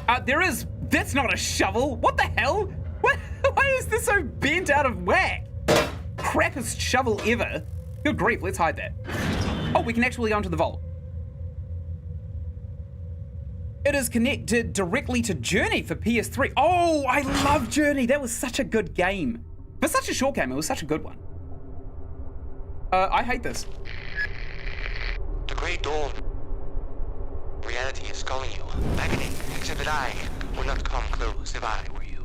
That's not a shovel. What the hell? Why is this so bent out of whack? Crappiest shovel ever. Good grief, let's hide that. Oh, we can actually go into the vault. It is connected directly to Journey for PS3. Oh, I love Journey. That was such a good game. For such a short game, it was such a good one. I hate this. The Great Dawn. Reality is calling you. Beckoning, except that I would not come close if I were you.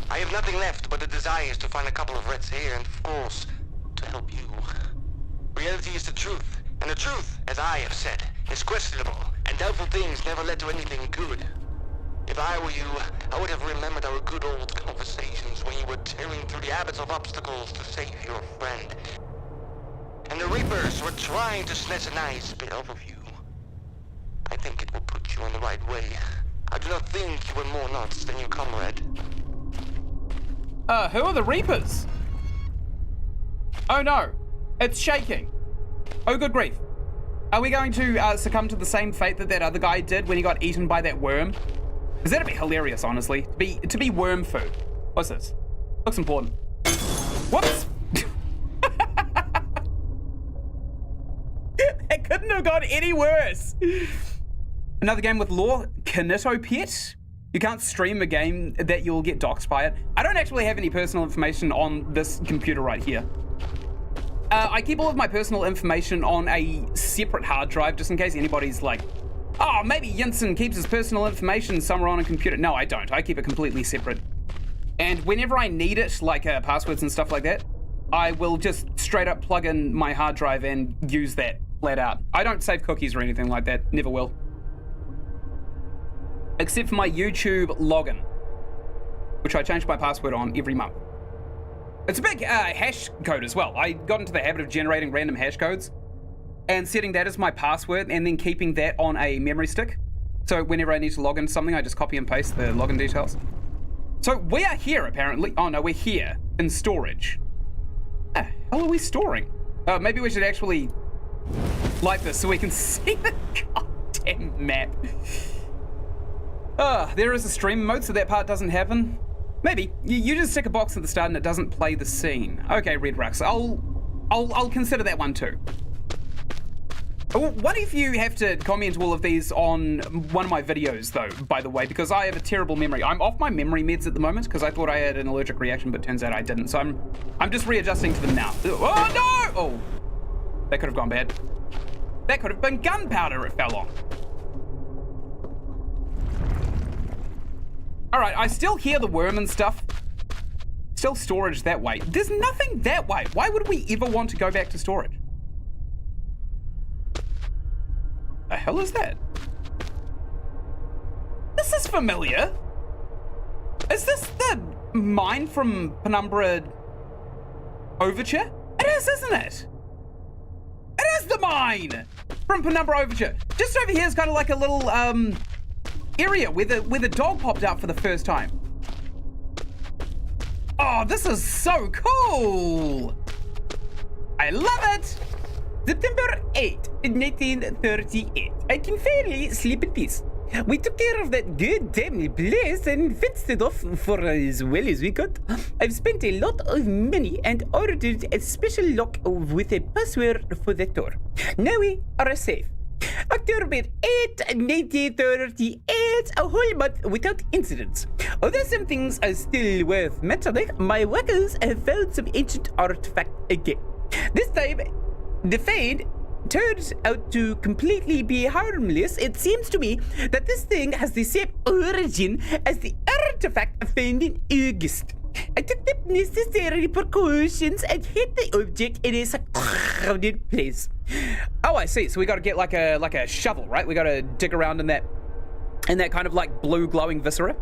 I have nothing left but the desires to find a couple of reds here and, of course, to help you. Reality is the truth, and the truth, as I have said, is questionable, and doubtful things never led to anything good. If I were you, I would have remembered our good old conversations when you were tearing through the abyss of obstacles to save your friend. And the Reapers were trying to snatch a nice bit off of you. I think it will put you on the right way. I do not think you were more nuts than your comrade. Who are the Reapers? Oh no, it's shaking. Oh good grief. Are we going to succumb to the same fate that other guy did when he got eaten by that worm? Because that'd be hilarious, honestly. To be worm food. What's this? Looks important. Whoops! That couldn't have gone any worse. Another game with lore, Kinito Pet. You can't stream a game that you'll get doxxed by it. I don't actually have any personal information on this computer right here. I keep all of my personal information on a separate hard drive just in case anybody's like, oh, maybe Jensen keeps his personal information somewhere on a computer. No, I don't. I keep it completely separate. And whenever I need it, like passwords and stuff like that, I will just straight up plug in my hard drive and use that flat out. I don't save cookies or anything like that. Never will. Except for my YouTube login, which I change my password on every month. It's a big hash code as well. I got into the habit of generating random hash codes and setting that as my password and then keeping that on a memory stick. So whenever I need to log into something, I just copy and paste the login details. So we are here apparently. Oh no, we're here in storage. How are we storing? Maybe we should actually light this so we can see the goddamn map. There is a stream mode, so that part doesn't happen. Maybe. You just tick a box at the start and it doesn't play the scene. Okay, Red Rux. I'll consider that one too. What if you have to comment all of these on one of my videos, though, by the way, because I have a terrible memory. I'm off my memory meds at the moment because I thought I had an allergic reaction, but turns out I didn't. So I'm just readjusting to them now. Oh, no! Oh, that could have gone bad. That could have been gunpowder it fell on. All right, I still hear the worm and stuff. Still storage that way. There's nothing that way. Why would we ever want to go back to storage? The hell is that? This is familiar. Is this the mine from Penumbra Overture? It is, isn't it? It is the mine from Penumbra Overture. Just over here is kind of like a little area where the dog popped out for the first time. Oh, this is so cool. I love it. September 8, 1938. I can finally sleep in peace. We took care of that goddamn place and fenced it off for as well as we could. I've spent a lot of money and ordered a special lock with a password for the door. Now we are safe. October 8, 1938, a whole month without incidents. Although some things are still worth mentioning, my workers have found some ancient artifact again. This time, the Fade turns out to completely be harmless. It seems to me that this thing has the same origin as the artifact found in August. I took the necessary precautions and hid the object in a secluded place. Oh, I see. So we got to get like a shovel, right? We got to dig around in that kind of like blue glowing viscera.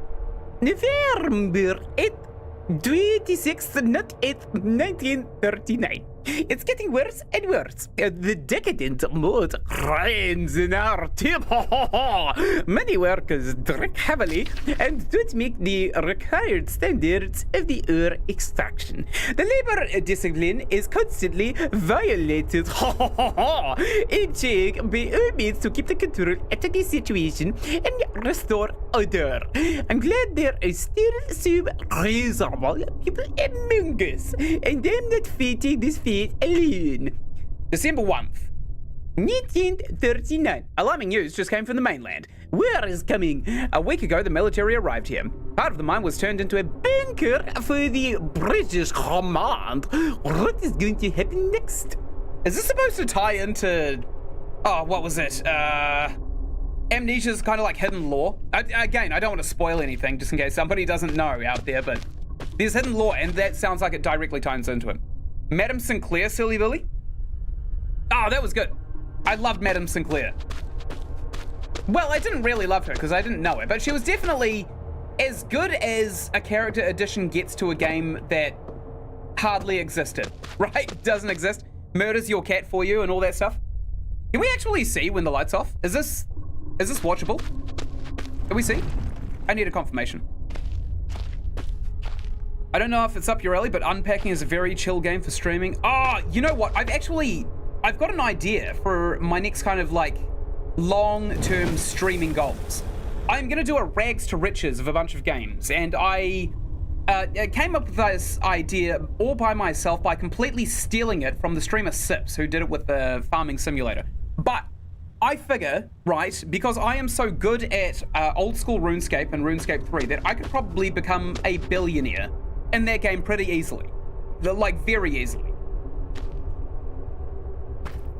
November 8th, 26th, not 8th, 1939. It's getting worse and worse. The decadent mood reigns in our team. Many workers drink heavily and don't meet the required standards of the ore extraction. The labor discipline is constantly violated. In check by all means to keep the control at the situation and restore order. I'm glad there are still some reasonable people among us, and I'm not fighting this fight alone. December 1st, 1939. Alarming news just came from the mainland. Word is coming. A week ago, the military arrived here. Part of the mine was turned into a bunker for the British command. What is going to happen next? Is this supposed to tie into... Oh, what was it? Amnesia's kind of like hidden lore. Again, I don't want to spoil anything just in case somebody doesn't know out there, but there's hidden lore, and that sounds like it directly ties into it. Madam Sinclair, Silly Billy? Oh, that was good. I loved Madam Sinclair. Well, I didn't really love her because I didn't know her, but she was definitely as good as a character addition gets to a game that hardly existed, right? Doesn't exist. Murders your cat for you and all that stuff. Can we actually see when the light's off? Is this watchable? Can we see? I need a confirmation. I don't know if it's up your alley, but Unpacking is a very chill game for streaming. Oh, you know what? I've actually I've got an idea for my next kind of like long-term streaming goals. I'm gonna do a rags to riches of a bunch of games, and I came up with this idea all by myself by completely stealing it from the streamer Sips, who did it with the farming simulator. But I figure, right, because I am so good at old school RuneScape and RuneScape 3 that I could probably become a billionaire in that game pretty easily. Like, very easily.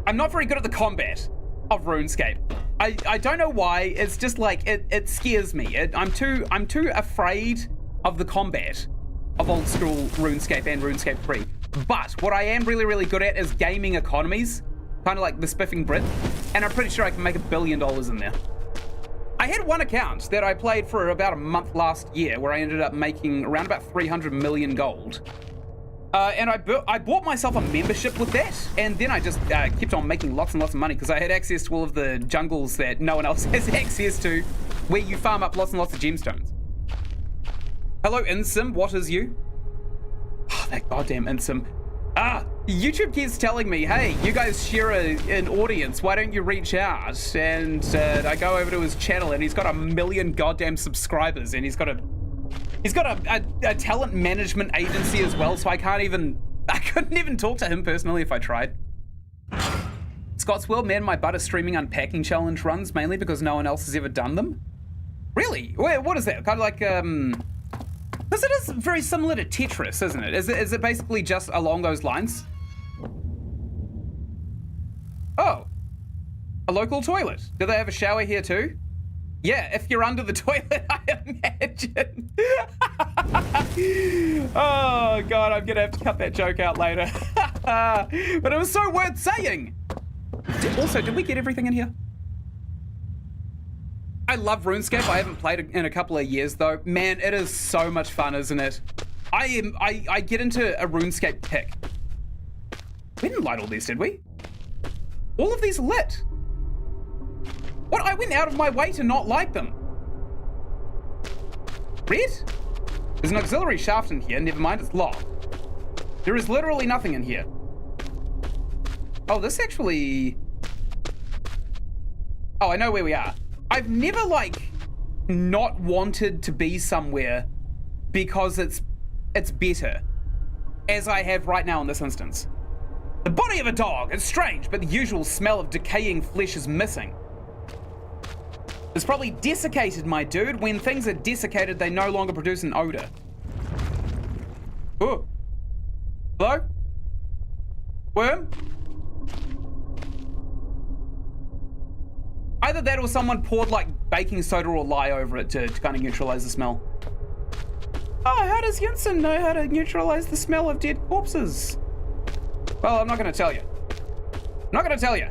I'm not very good at the combat of RuneScape. I don't know why. It's just like it scares me. I'm too afraid of the combat of old school RuneScape and RuneScape 3. But what I am really, really good at is gaming economies, kind of like the Spiffing Brit, and I'm pretty sure I can make $1 billion in there. I had one account that I played for about a month last year where I ended up making around about 300 million gold. And I bought myself a membership with that, and then I just kept on making lots and lots of money because I had access to all of the jungles that no one else has access to, where you farm up lots and lots of gemstones. Hello, Insim, what is you? Oh, that goddamn Insim. YouTube keeps telling me, hey, you guys share an audience, why don't you reach out? And I go over to his channel and he's got 1 million goddamn subscribers, and he's got a talent management agency as well, so I couldn't even talk to him personally if I tried. Scott's World, man, my butt is streaming unpacking challenge runs mainly because no one else has ever done them. Really? What is that? Kind of like, because it is very similar to Tetris, isn't it? Is it basically just along those lines? Oh, a local toilet. Do they have a shower here too? Yeah, if you're under the toilet, I imagine. Oh, God, I'm going to have to cut that joke out later. But it was so worth saying. Also, did we get everything in here? I love RuneScape. I haven't played it in a couple of years, though. Man, it is so much fun, isn't it? I get into a RuneScape kick. We didn't light all these, did we? All of these are lit. What? I went out of my way to not light them. Red? There's an auxiliary shaft in here. Never mind, it's locked. There is literally nothing in here. Oh, this actually... Oh, I know where we are. I've never, like, not wanted to be somewhere because it's better, as I have right now in this instance. The body of a dog. It's strange, but the usual smell of decaying flesh is missing. It's probably desiccated, my dude. When things are desiccated, they no longer produce an odor. Oh. Hello? Worm? Either that or someone poured like baking soda or lye over it to kind of neutralize the smell. Oh, how does Jensen know how to neutralize the smell of dead corpses? Well, I'm not going to tell you. I'm not going to tell you.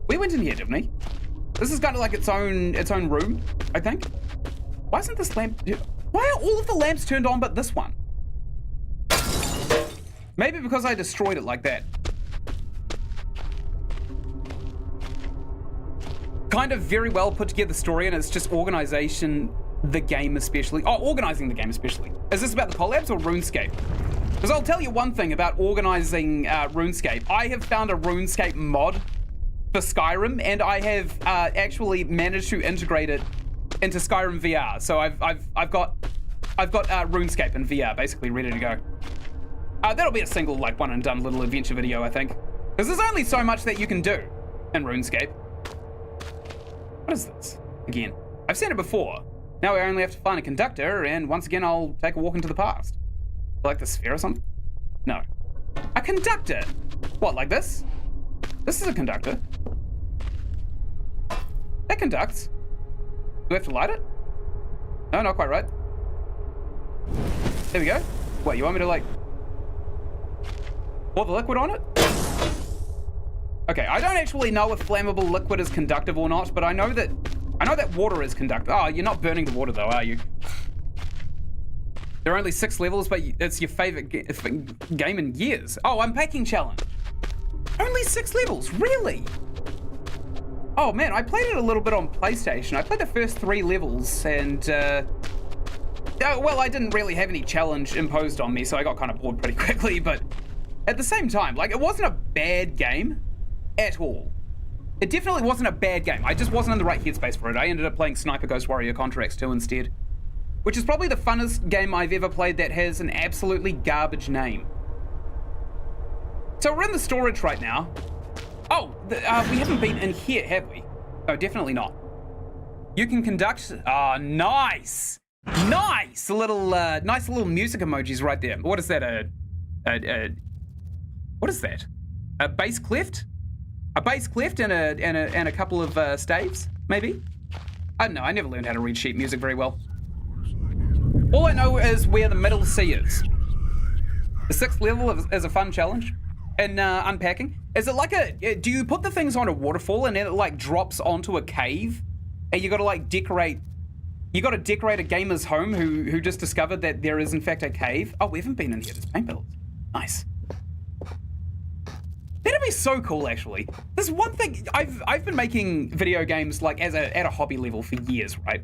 We went in here, didn't we? This is kind of like its own room, I think. Why isn't this lamp... Why are all of the lamps turned on but this one? Maybe because I destroyed it like that. Kind of very well put together story, and it's just organizing the game especially. Oh, organizing the game especially. Is this about the collabs or RuneScape? Because I'll tell you one thing about organizing RuneScape. I have found a RuneScape mod for Skyrim, and I have actually managed to integrate it into Skyrim VR. So I've got RuneScape in VR basically ready to go. That'll be a single like one and done little adventure video, I think, because there's only so much that you can do in RuneScape. What is this? Again, I've seen it before. Now I only have to find a conductor, and once again I'll take a walk into the past. Like the sphere or something? No. A conductor? What, like this? This is a conductor. That conducts. Do we have to light it? No, not quite right. There we go. What, you want me to like pour the liquid on it? Okay, I don't actually know if flammable liquid is conductive or not, but I know that water is conductive. Oh, you're not burning the water though, are you? There are only 6 levels, but it's your favorite game in years. Oh, unpacking challenge. Only 6 levels, really? Oh man, I played it a little bit on PlayStation. I played the first 3 levels, and well, I didn't really have any challenge imposed on me, so I got kind of bored pretty quickly, but at the same time, like, it wasn't a bad game at all. It definitely wasn't a bad game. I just wasn't in the right headspace for it. I ended up playing Sniper Ghost Warrior Contracts 2 instead, which is probably the funnest game I've ever played that has an absolutely garbage name. So we're in the storage right now. Oh, we haven't been in here, have we? No, definitely not. You can conduct... Ah, nice! Nice! Nice little music emojis right there. What is that? What is that? A bass cleft? A bass cleft and a couple of staves, maybe? I don't know. I never learned how to read sheet music very well. All I know is where the middle C is. The 6th level is a fun challenge. And unpacking. Is it like do you put the things on a waterfall and then it like drops onto a cave? And you gotta like decorate, you gotta decorate a gamer's home who just discovered that there is in fact a cave. Oh, we haven't been in here, there's paint builds. Nice. That'd be so cool actually. There's one thing, I've been making video games like at a hobby level for years, right?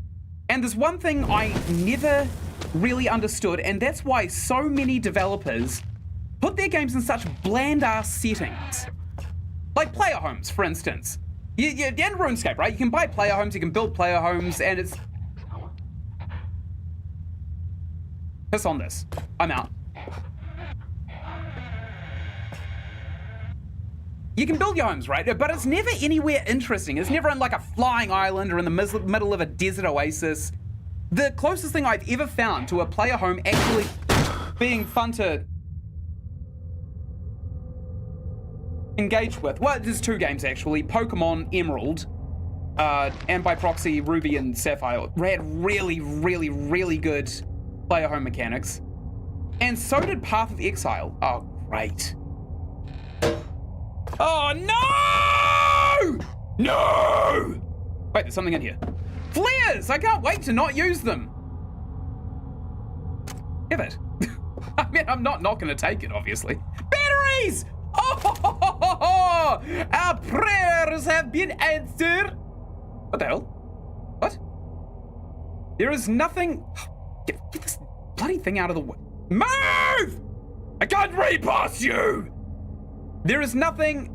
And there's one thing I never really understood, and that's why so many developers put their games in such bland-ass settings. Like player homes, for instance. You in RuneScape, right? You can buy player homes, you can build player homes, and it's... Piss on this. I'm out. You can build your homes, right? But it's never anywhere interesting. It's never on like a flying island or in the middle of a desert oasis. The closest thing I've ever found to a player home actually being fun to engage with. Well, there's 2 games actually. Pokemon Emerald, and by proxy Ruby and Sapphire had really, really, really good player home mechanics. And so did Path of Exile. Oh, great. Oh, no! No! Wait, there's something in here. Flares! I can't wait to not use them. Give it. I mean, I'm not going to take it, obviously. Batteries! Oh, our prayers have been answered. What the hell? What? There is nothing. Get this bloody thing out of the way. Move! I can't read past you. There is nothing.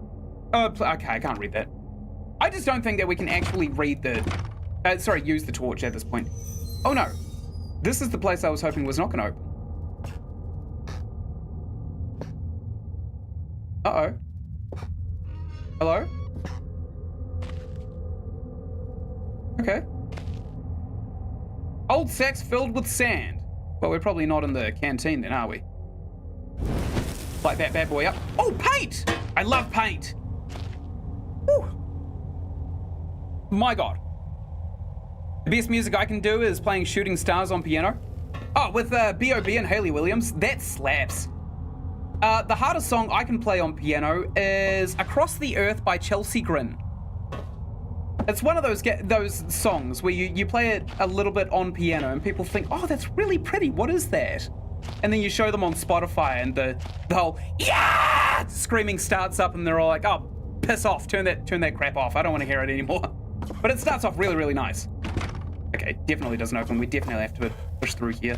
Okay, I can't read that. I just don't think that we can actually read the. Use the torch at this point. Oh no, this is the place I was hoping was not going to open. Uh-oh. Hello? Okay. Old sacks filled with sand. Well, we're probably not in the canteen then, are we? Light that bad boy up. Oh, paint! I love paint. Whew. My God. The best music I can do is playing Shooting Stars on piano. Oh, with B.O.B. and Hayley Williams. That slaps. The hardest song I can play on piano is Across the Earth by Chelsea Grin. It's one of those songs where you play it a little bit on piano and people think, oh, that's really pretty. What is that? And then you show them on Spotify and the whole, yeah, screaming starts up and they're all like, oh, piss off. Turn that crap off. I don't want to hear it anymore. But it starts off really, really nice. Okay, definitely doesn't open. We definitely have to push through here.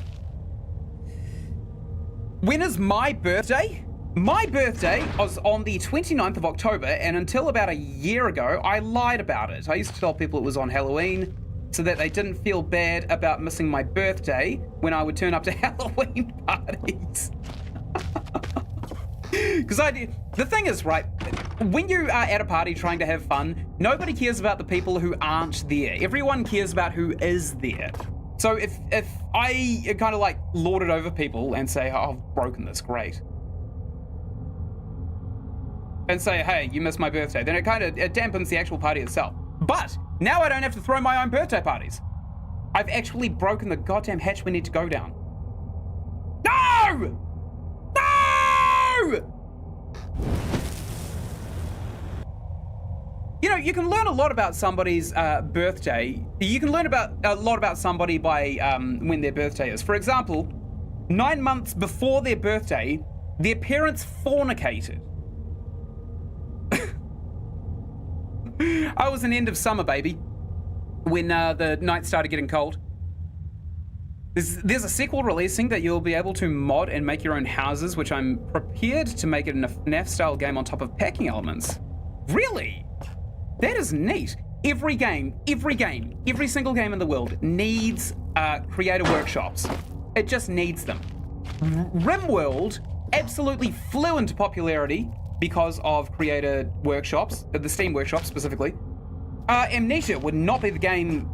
When is my birthday? My birthday was on the 29th of October, and until about a year ago, I lied about it. I used to tell people it was on Halloween so that they didn't feel bad about missing my birthday when I would turn up to Halloween parties. Because the thing is, right, when you are at a party trying to have fun, nobody cares about the people who aren't there. Everyone cares about who is there. So if I kind of like lord it over people and say, oh, I've broken this, great. And say, hey, you missed my birthday, then it dampens the actual party itself. But now I don't have to throw my own birthday parties. I've actually broken the goddamn hatch we need to go down. No! No! You know, you can learn a lot about somebody's birthday. You can learn a lot about somebody by when their birthday is. For example, 9 months before their birthday, their parents fornicated. I was an end of summer baby when the nights started getting cold. There's a sequel releasing that you'll be able to mod and make your own houses, which I'm prepared to make it in a FNAF-style game on top of packing elements. Really? That is neat. Every single game in the world needs creator workshops. It just needs them. RimWorld absolutely flew into popularity because of creator workshops, the Steam workshop specifically. Amnesia would not be the game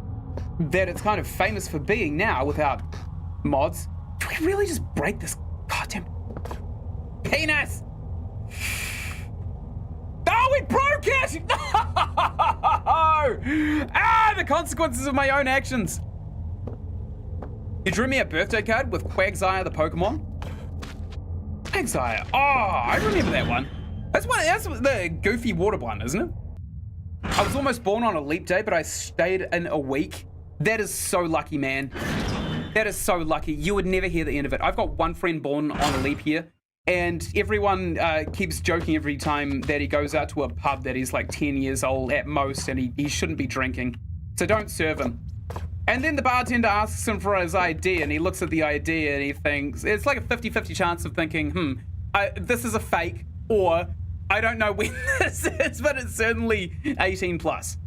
that it's kind of famous for being now without mods. Do we really just break this goddamn penis? Oh, we broke it! No! Ah, the consequences of my own actions. You drew me a birthday card with Quagsire the Pokemon. Quagsire. Oh, I remember that one. That's the goofy water one, isn't it? I was almost born on a leap day, but I stayed in a week. That is so lucky, man. That is so lucky. You would never hear the end of it. I've got one friend born on a leap year, and everyone keeps joking every time that he goes out to a pub that he's like 10 years old at most, and he shouldn't be drinking. So don't serve him. And then the bartender asks him for his ID, and he looks at the ID and he thinks, it's like a 50-50 chance of thinking, this is a fake, or I don't know when this is, but it's certainly 18 plus.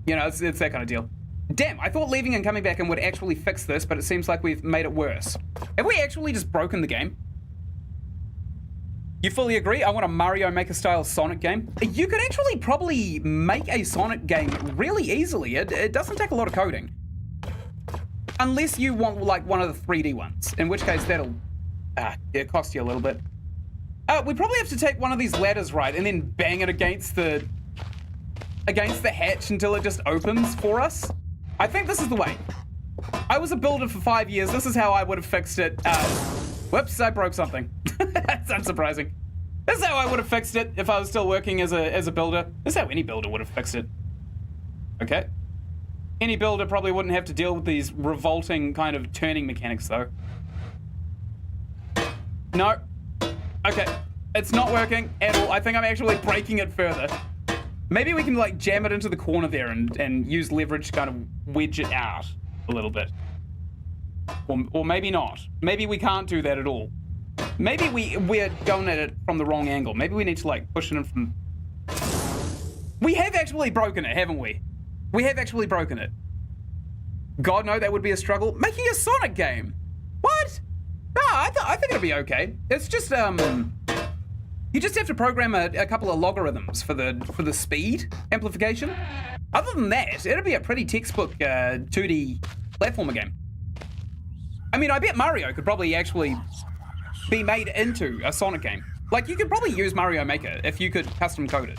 You know, it's that kind of deal. Damn, I thought leaving and coming back in would actually fix this, but it seems like we've made it worse. Have we actually just broken the game? You fully agree? I want a Mario Maker style Sonic game. You could actually probably make a Sonic game really easily. It doesn't take a lot of coding. Unless you want like one of the 3D ones, in which case that'll cost you a little bit. We probably have to take one of these ladders, right, and then bang it against the hatch until it just opens for us. I think this is the way. I was a builder for 5 years. This is how I would have fixed it. Whoops, I broke something. That's unsurprising. This is how I would have fixed it if I was still working as a builder. This is how any builder would have fixed it. Okay. Any builder probably wouldn't have to deal with these revolting kind of turning mechanics, though. No. Okay. It's not working at all. I think I'm actually breaking it further. Maybe we can like jam it into the corner there and use leverage to kind of wedge it out a little bit. Or maybe not. Maybe we can't do that at all. Maybe we're going at it from the wrong angle. Maybe we need to like push it in from... We have actually broken it, haven't we? We have actually broken it. God, no, that would be a struggle. Making a Sonic game. What? No, I think it'll be okay. It's just, you just have to program a couple of logarithms for the speed amplification. Other than that, it'll be a pretty textbook 2D platformer game. I mean, I bet Mario could probably actually be made into a Sonic game. Like, you could probably use Mario Maker if you could custom code it.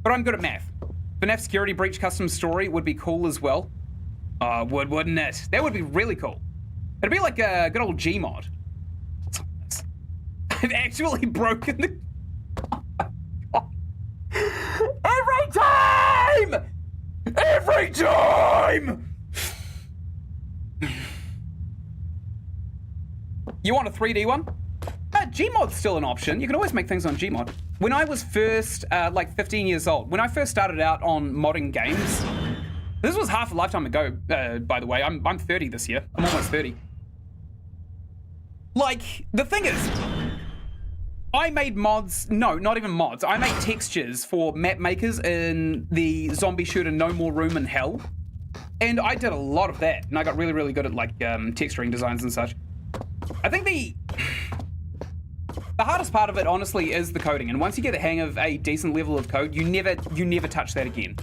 But I'm good at math. FNAF Security Breach custom story would be cool as well. Wouldn't it? That would be really cool. It'd be like a good old Gmod. I've actually broken the... Oh my God. Every time! You want a 3D one? Gmod's still an option. You can always make things on Gmod. When I was first, like 15 years old, when I first started out on modding games, this was half a lifetime ago, by the way. I'm 30 this year. I'm almost 30. Like, the thing is, I made mods, no, not even mods. I made textures for map makers in the zombie shooter No More Room in Hell. And I did a lot of that. And I got really, really good at like texturing designs and such. I think the hardest part of it, honestly, is the coding. And once you get the hang of a decent level of code, you never touch that again.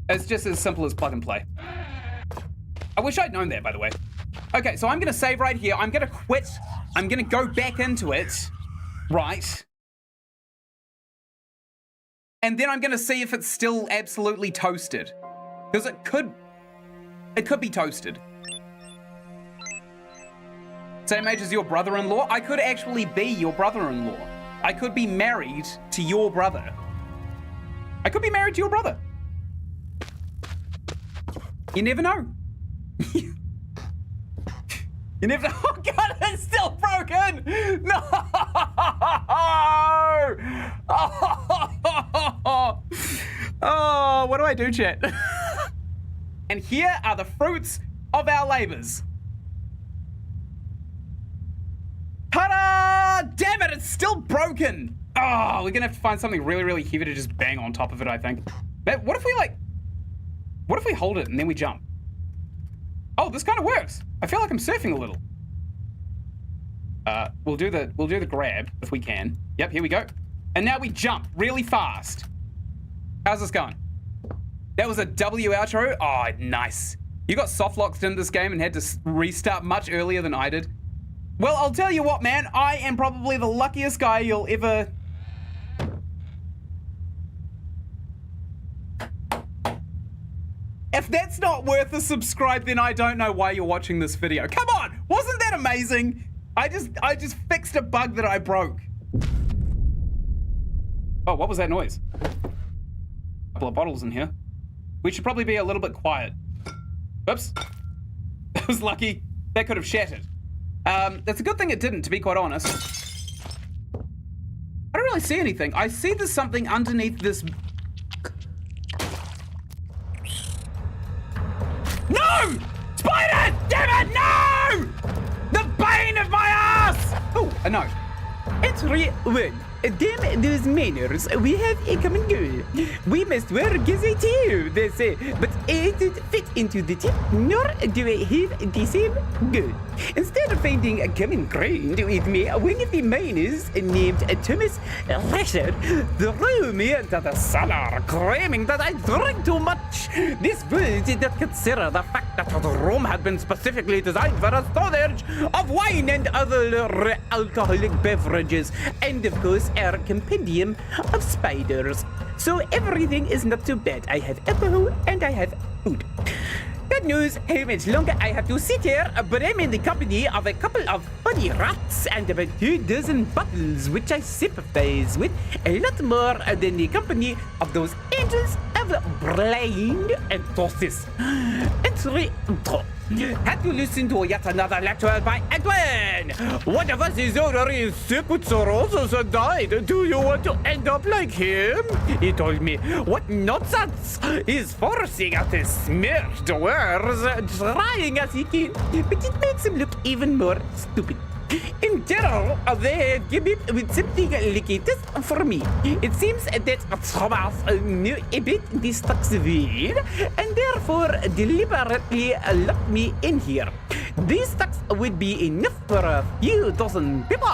It's just as simple as plug and play. I wish I'd known that, by the way. Okay, so I'm gonna save right here. I'm gonna quit. I'm gonna go back into it. Right. And then I'm gonna see if it's still absolutely toasted. Because it could be toasted. Same age as your brother-in-law? I could actually be your brother-in-law. I could be married to your brother. I could be married to your brother. You never know. You never know. Oh God, it's still broken! No! Oh, what do I do, chat? And here are the fruits of our labors. damn it, it's still broken. Oh, we're gonna have to find something really, really heavy to just bang on top of it, I think. What if we hold it and then we jump? Oh, this kind of works. I feel like I'm surfing a little. We'll do the grab if we can. Yep, here we go. And now we jump really fast. How's this going? That was a W outro. Oh, nice. You got soft locked in this game and had to restart much earlier than I did. Well, I'll tell you what, man. I am probably the luckiest guy you'll ever... If that's not worth a subscribe, then I don't know why you're watching this video. Come on! Wasn't that amazing? I just fixed a bug that I broke. Oh, what was that noise? A couple of bottles in here. We should probably be a little bit quiet. Oops. That was lucky. That could have shattered. That's a good thing it didn't, to be quite honest. I don't really see anything. I see there's something underneath this... No! Spider! Damn it, no! The bane of my ass! Oh, a note. Entry 1. Damn those manners, we have a common goal. We must work as a team, they say, but I don't fit into the team, nor do I have the same goal. Instead of finding a common ground with me, one of the miners named Thomas Rasher threw me into the cellar, claiming that I drank too much. This fool did not consider the fact that the room had been specifically designed for a storage of wine and other alcoholic beverages, and of course, our compendium of spiders. So everything is not too bad. I have alcohol and I have food. God knows how much longer I have to sit here, but I'm in the company of a couple of funny rats and about 24 bottles, which I sympathize with a lot more than the company of those angels of blind and tortoise. Entry 2. Had to listen to yet another lecture by Edwin. One of us is already sick with cirrhosis and died. Do you want to end up like him? He told me. What nonsense! He's forcing out his smirched words, trying as he can, but it makes him look even more stupid. In general, they have given with something like a test for me. It seems that Thomas knew a bit this toxin and therefore deliberately locked me in here. These stocks would be enough for a few dozen people.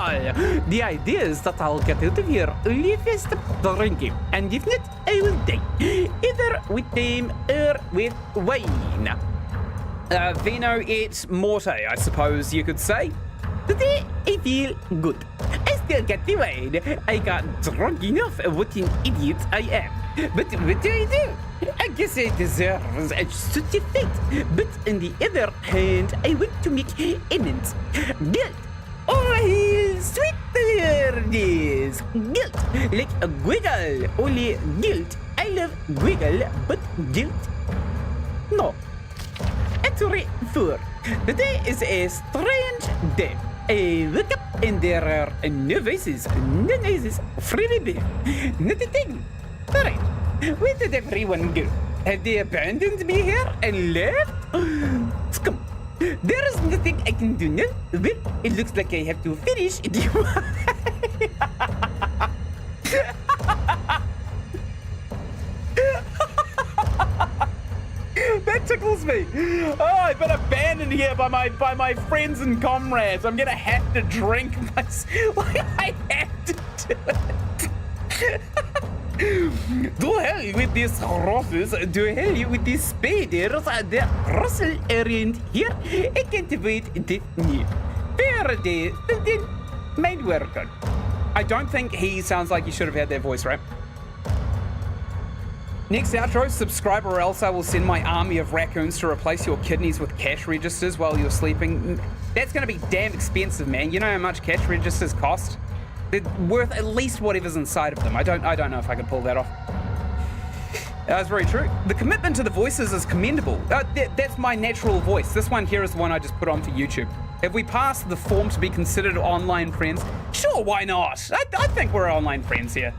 The idea is that I'll get out of here only if I stop drinking, and if not, I will die, either with them or with wine. Vino et morte, I suppose you could say. Today, I feel good. I still got the wine. I got drunk enough. What an idiot I am. But what do? I guess I deserve such a fate. But on the other hand, I want to make amends. Guilt. Oh, sweet birdies. Guilt. Like a Gwiggle. Only guilt. I love Gwiggle, but guilt? No. Entry 4. Today is a strange day. I wake up and there are no voices, no noises, freely beer. Not a thing. Alright, where did everyone go? Have they abandoned me here and left? Scum. There is nothing I can do now. Well, it looks like I have to finish the... That tickles me. Oh, I've been abandoned here by my friends and comrades. I'm gonna have to drink myself. I have to do it. To hell with these roses. To hell with these spiders. The rustle around here. I can't wait this new. Fair day. Something might work on. I don't think he sounds like he should have had that voice, right? Next outro, subscribe or else I will send my army of raccoons to replace your kidneys with cash registers while you're sleeping. That's gonna be damn expensive, man. You know how much cash registers cost? They're worth at least whatever's inside of them. I don't know if I can pull that off. That's very true. The commitment to the voices is commendable. That's my natural voice. This one here is the one I just put onto YouTube. If we pass the form to be considered online friends, sure, why not? I think we're online friends here.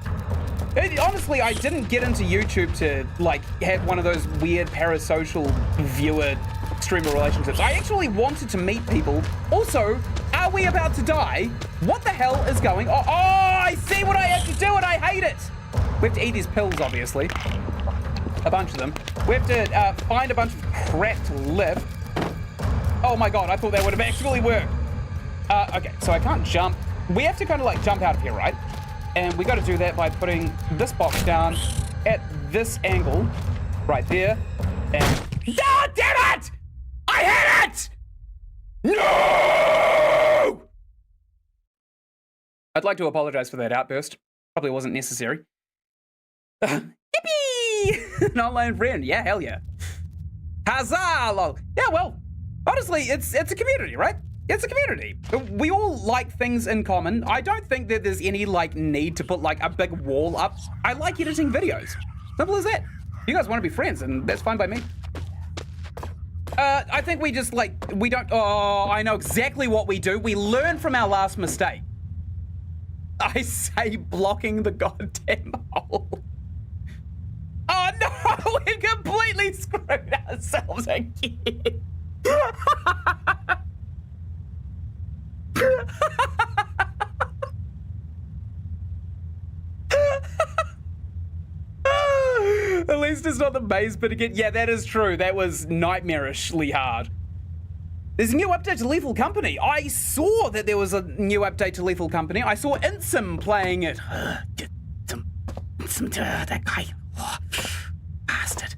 Honestly, I didn't get into YouTube to, like, have one of those weird parasocial viewer streamer relationships. I actually wanted to meet people. Also, Are we about to die? What the hell is going on? Oh, I see what I have to do and I hate it. We have to eat these pills, obviously. A bunch of them. We have to find a bunch of crap to lift. Oh my god, I thought that would have actually worked. Okay, so I can't jump. We have to kind of like jump out of here, right? And we got to do that by putting this box down at this angle right there. And... Oh, damn it! I hit it! No! I'd like to apologize for that outburst. Probably wasn't necessary. Yippee! An online friend. Yeah, hell yeah. Huzzah, lol. Yeah, well, honestly, it's a community, right? It's a community. We all like things in common. I don't think that there's any like need to put like a big wall up. I like editing videos. Simple as that. You guys want to be friends, and that's fine by me. I think we just like, we don't, oh, I know exactly what we do. We learn from our last mistake. I say blocking the goddamn hole. Oh no, we completely screwed ourselves again. At least it's not the maze pit again. Yeah, that is true. That was nightmarishly hard. There's a new update to Lethal Company. I saw that there was a new update to Lethal Company. I saw Insum playing it. Get some that guy. Oh, bastard.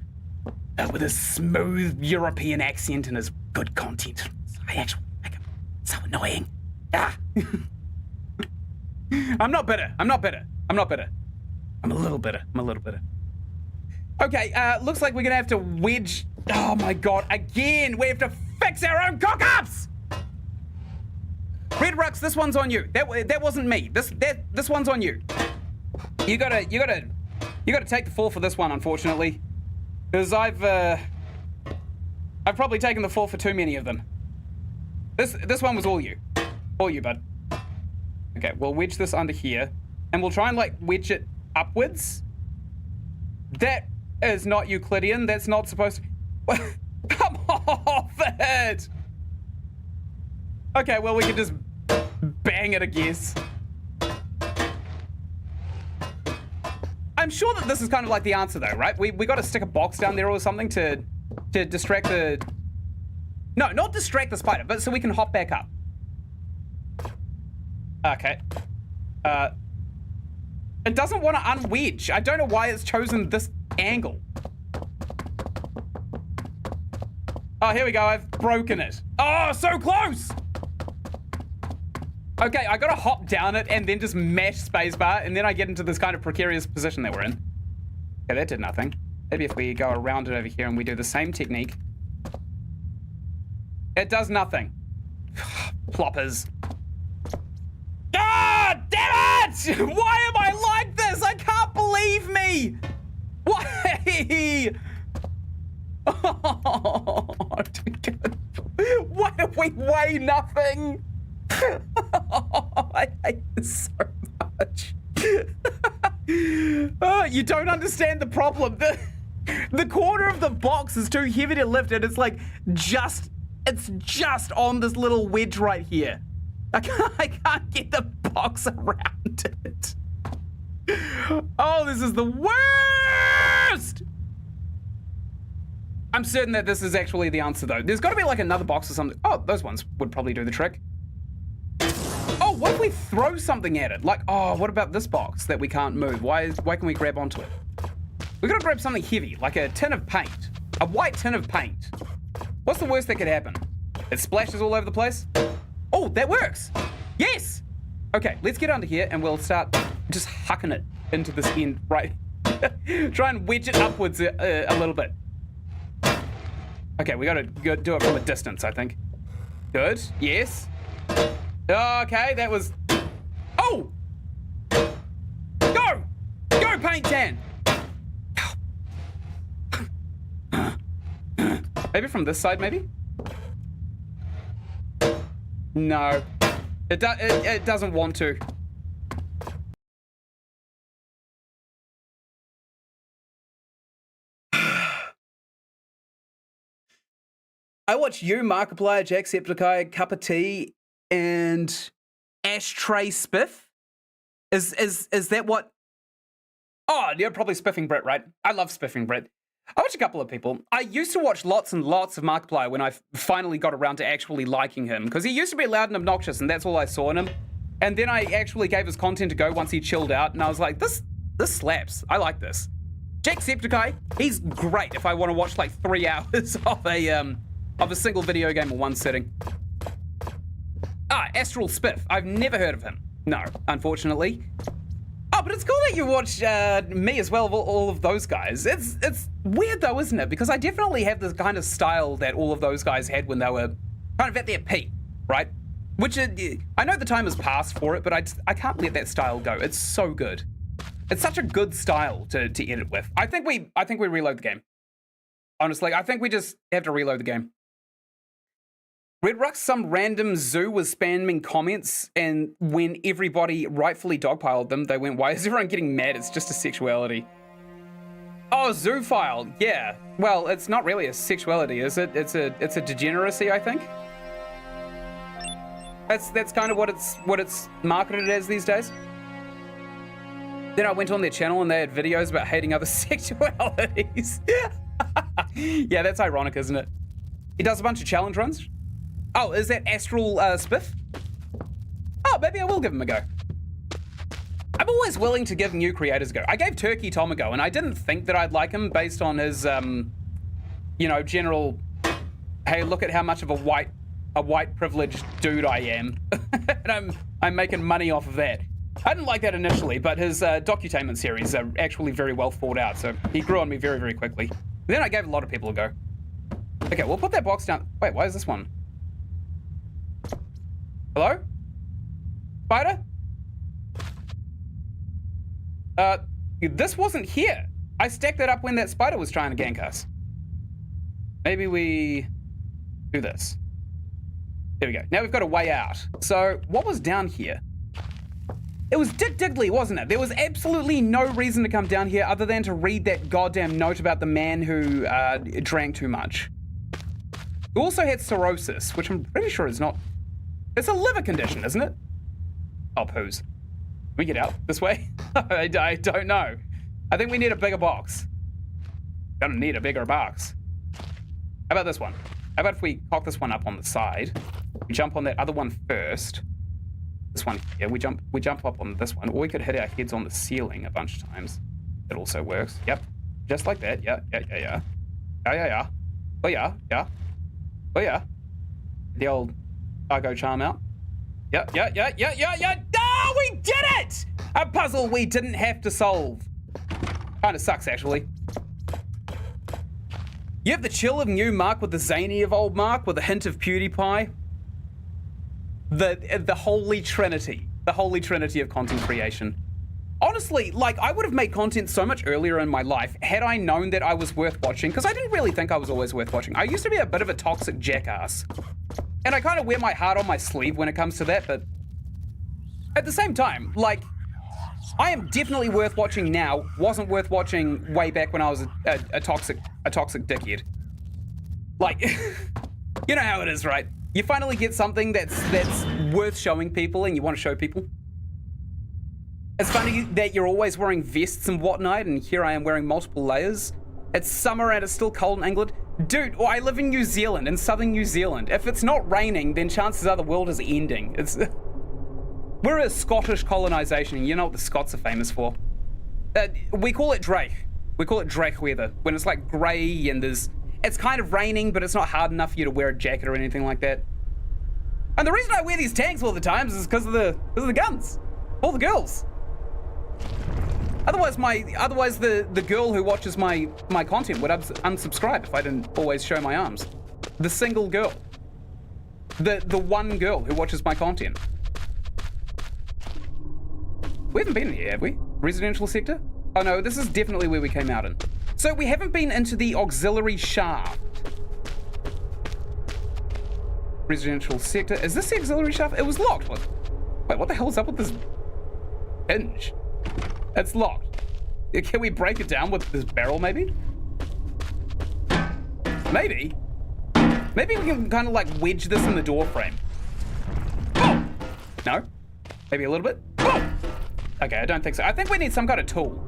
With his smooth European accent and his good content. I actually like him. So annoying. Ah. I'm not bitter. I'm not bitter. I'm not bitter. I'm a little bitter. I'm a little bitter. Okay, looks like we're gonna have to wedge. Oh my god, again! We have to fix our own cock-ups! Red Rux, this one's on you. That wasn't me. This one's on you. You gotta take the fall for this one, unfortunately. Because I've probably taken the fall for too many of them. This one was all you. All you, bud. Okay, we'll wedge this under here. And we'll try and like wedge it upwards. That is not Euclidean. That's not supposed to... Come off it! Okay, well, we can just bang it, I guess. I'm sure that this is kind of like the answer, though, right? We got to stick a box down there or something to distract the... No, not distract the spider, but so we can hop back up. Okay. It doesn't want to unwedge. I don't know why it's chosen this angle. Oh, here we go. I've broken it. Oh, so close. Okay, I gotta hop down it and then just mash spacebar, and then I get into this kind of precarious position that we're in. Okay, that did nothing. Maybe if we go around it over here and we do the same technique. It does nothing. Ploppers. Ah, damn it! Why am I like this? I can't believe me! Why? Oh, why do we weigh nothing? I hate this so much. You don't understand the problem. The corner of the box is too heavy to lift, and it's like it's just on this little wedge right here. I can't get the box around it. Oh, this is the worst! I'm certain that this is actually the answer, though. There's got to be like another box or something. Oh, those ones would probably do the trick. Oh, what if we throw something at it? Like, oh, what about this box that we can't move? Why can we grab onto it? We gotta grab something heavy, like a tin of paint. A white tin of paint. What's the worst that could happen? It splashes all over the place? Oh, that works! Yes! Okay, let's get under here and we'll start just hucking it into this end, right? Try and wedge it upwards a little bit. Okay, we gotta do it from a distance, I think. Good, yes. Okay, that was... Oh! Go! Go, Paint Tan! Maybe from this side, maybe? No. It doesn't want to. I watch you, Markiplier, Jacksepticeye, Cup of Tea, and Ashtray Spiff. Is that what? Oh, you're probably Spiffing Brit, right? I love Spiffing Brit. I watch a couple of people. I used to watch lots and lots of Markiplier when I finally got around to actually liking him, because he used to be loud and obnoxious, and that's all I saw in him. And then I actually gave his content a go once he chilled out, and I was like, this slaps. I like this. Jacksepticeye, he's great if I want to watch like 3 hours of a single video game in one sitting. Astral Spiff. I've never heard of him. No, unfortunately. Oh, but it's cool that you watch me as well, all of those guys. It's weird though, isn't it? Because I definitely have this kind of style that all of those guys had when they were kind of at their peak, right? Which I know the time has passed for it, but I can't let that style go. It's so good. It's such a good style to edit with. I think we reload the game. Honestly, I think we just have to reload the game. Red Rux, some random zoo was spamming comments, and when everybody rightfully dogpiled them, they went, why is everyone getting mad? It's just a sexuality. Oh, zoophile. Yeah. Well, it's not really a sexuality, is it? It's a degeneracy, I think. That's kind of what it's marketed as these days. Then I went on their channel and they had videos about hating other sexualities. Yeah, that's ironic, isn't it? He does a bunch of challenge runs. Oh, is that Astral Spiff? Oh, maybe I will give him a go. I'm always willing to give new creators a go. I gave Turkey Tom a go, and I didn't think that I'd like him based on his, general, hey, look at how much of a white privileged dude I am. And I'm making money off of that. I didn't like that initially, but his Docutainment series are actually very well thought out, so he grew on me very, very quickly. Then I gave a lot of people a go. Okay, we'll put that box down. Wait, why is this one? Hello? Spider? This wasn't here. I stacked it up when that spider was trying to gank us. Maybe we do this. There we go. Now we've got a way out. So what was down here? It was Dick Digley, wasn't it? There was absolutely no reason to come down here other than to read that goddamn note about the man who drank too much. We also had cirrhosis, which I'm pretty sure is not... It's a liver condition, isn't it? Oh, poos. Can we get out this way? I don't know. I think we need a bigger box. Gonna need a bigger box. How about this one? How about if we cock this one up on the side? We jump on that other one first. This one here, we jump up on this one, or we could hit our heads on the ceiling a bunch of times. It also works. Yep. Just like that. Yeah. Oh yeah. The old cargo charm out. Yeah. No, we did it! A puzzle we didn't have to solve. Kinda sucks, actually. You have the chill of new Mark with the zany of old Mark with a hint of PewDiePie. The holy trinity. The holy trinity of content creation. Honestly, like, I would have made content so much earlier in my life had I known that I was worth watching, because I didn't really think I was always worth watching. I used to be a bit of a toxic jackass. And I kind of wear my heart on my sleeve when it comes to that, but at the same time, like, I am definitely worth watching now, wasn't worth watching way back when I was a toxic dickhead. Like, you know how it is, right? You finally get something that's worth showing people and you want to show people. It's funny that you're always wearing vests and whatnot, and here I am wearing multiple layers. It's summer and it's still cold in England. Dude, I live in New Zealand, in southern New Zealand. If it's not raining, then chances are the world is ending. We're a Scottish colonization, and you know what the Scots are famous for. We call it Drake. We call it Drake weather, when it's like grey and it's kind of raining, but it's not hard enough for you to wear a jacket or anything like that. And the reason I wear these tanks all the time is because of the guns. All the girls. Otherwise the girl who watches my content would unsubscribe if I didn't always show my arms. The single girl. The one girl who watches my content. We haven't been here, have we? Residential sector? Oh no, this is definitely where we came out in. So we haven't been into the auxiliary shaft. Residential sector. Is this the auxiliary shaft? It was locked. Wait, what the hell is up with this hinge? It's locked. Can we break it down with this barrel, maybe? Maybe. Maybe we can kind of like wedge this in the door frame. No? Maybe a little bit? Oh! Okay, I don't think so. I think we need some kind of tool.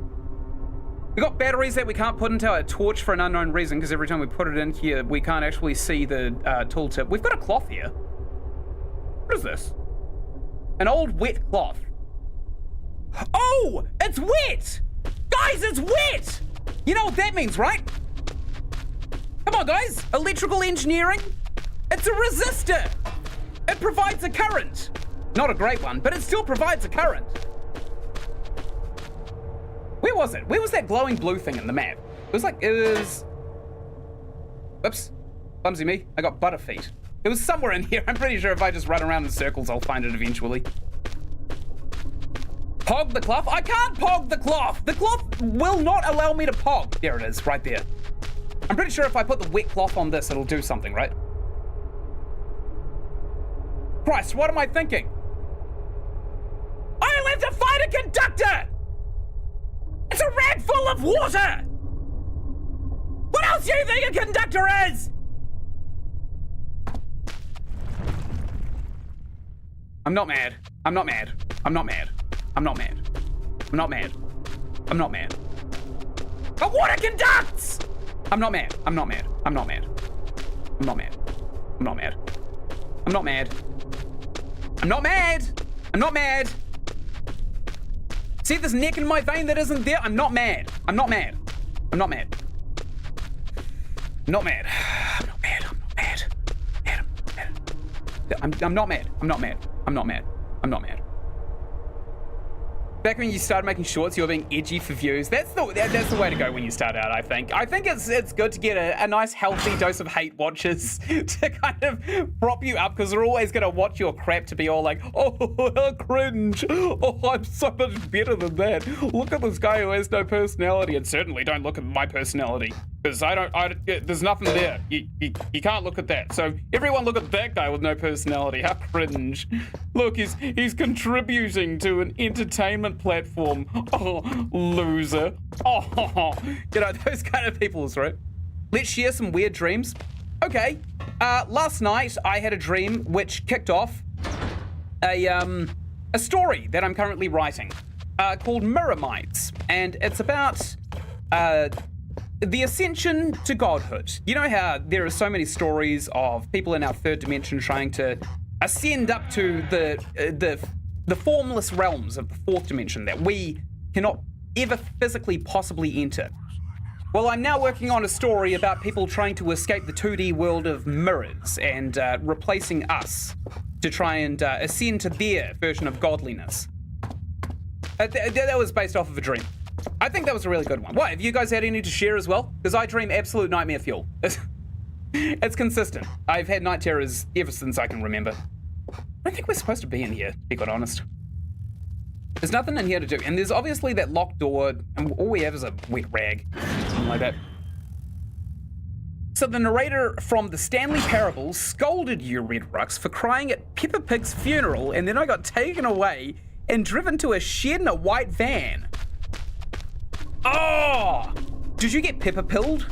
We got batteries that we can't put into our torch for an unknown reason, because every time we put it in here, we can't actually see the tooltip. We've got a cloth here. What is this? An old wet cloth. Oh, it's wet! Guys, it's wet! You know what that means, right? Come on, guys. Electrical engineering. It's a resistor. It provides a current. Not a great one, but it still provides a current. Where was it? Where was that glowing blue thing in the map? It was... Whoops. Clumsy me. I got butterfeet. It was somewhere in here. I'm pretty sure if I just run around in circles, I'll find it eventually. Pog the cloth? I can't pog the cloth! The cloth will not allow me to pog. There it is, right there. I'm pretty sure if I put the wet cloth on this, it'll do something, right? Christ, what am I thinking? I'll have to fight a conductor! It's a rag full of water! What else do you think a conductor is? I'm not mad. I'm not mad. I'm not mad. I'm not mad. I'm not mad. I'm not mad. But water conducts! I'm not mad. I'm not mad. I'm not mad. I'm not mad. I'm not mad. I'm not mad. I'm not mad. I'm not mad. See this neck in my vein that isn't there? I'm not mad. I'm not mad. I'm not mad. I'm not mad. I'm not mad. I'm not mad. I'm not mad. I'm not mad. I'm not mad. I'm not mad. Back when you started making shorts, you were being edgy for views. That's the way to go when you start out, I think. I think it's good to get a nice healthy dose of hate watchers to kind of prop you up, because they're always going to watch your crap to be all like, oh, cringe. Oh, I'm so much better than that. Look at this guy who has no personality. And certainly don't look at my personality, because there's nothing there. You can't look at that. So everyone look at that guy with no personality. How cringe. Look, he's contributing to an entertainment platform. Oh, loser. Oh, you know, those kind of people's, right? Let's share some weird dreams. Okay. Last night I had a dream which kicked off a story that I'm currently writing called Mirror-Mites, and it's about the ascension to godhood. You know how there are so many stories of people in our third dimension trying to ascend up to the formless realms of the fourth dimension that we cannot ever physically possibly enter. Well, I'm now working on a story about people trying to escape the 2D world of mirrors and replacing us to try and ascend to their version of godliness. That was based off of a dream. I think that was a really good one. What, have you guys had any to share as well? Because I dream absolute nightmare fuel. It's consistent. I've had night terrors ever since I can remember. I don't think we're supposed to be in here, to be quite honest. There's nothing in here to do. And there's obviously that locked door, and all we have is a wet rag. Something like that. So the narrator from the Stanley Parables scolded you, Red Rux, for crying at Peppa Pig's funeral, and then I got taken away and driven to a shed in a white van. Oh! Did you get Peppa pilled?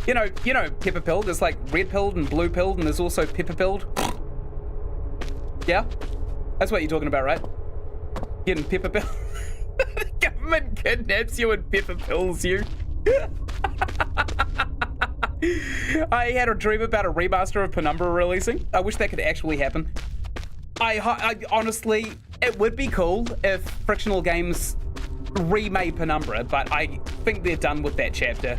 You know Peppa pilled. There's like red pilled and blue pilled, and there's also Peppa pilled. Yeah? That's what you're talking about, right? Getting Peppa pilled. The government kidnaps you and Peppa pills you. I had a dream about a remaster of Penumbra releasing. I wish that could actually happen. I honestly, it would be cool if Frictional Games remade Penumbra, but I think they're done with that chapter,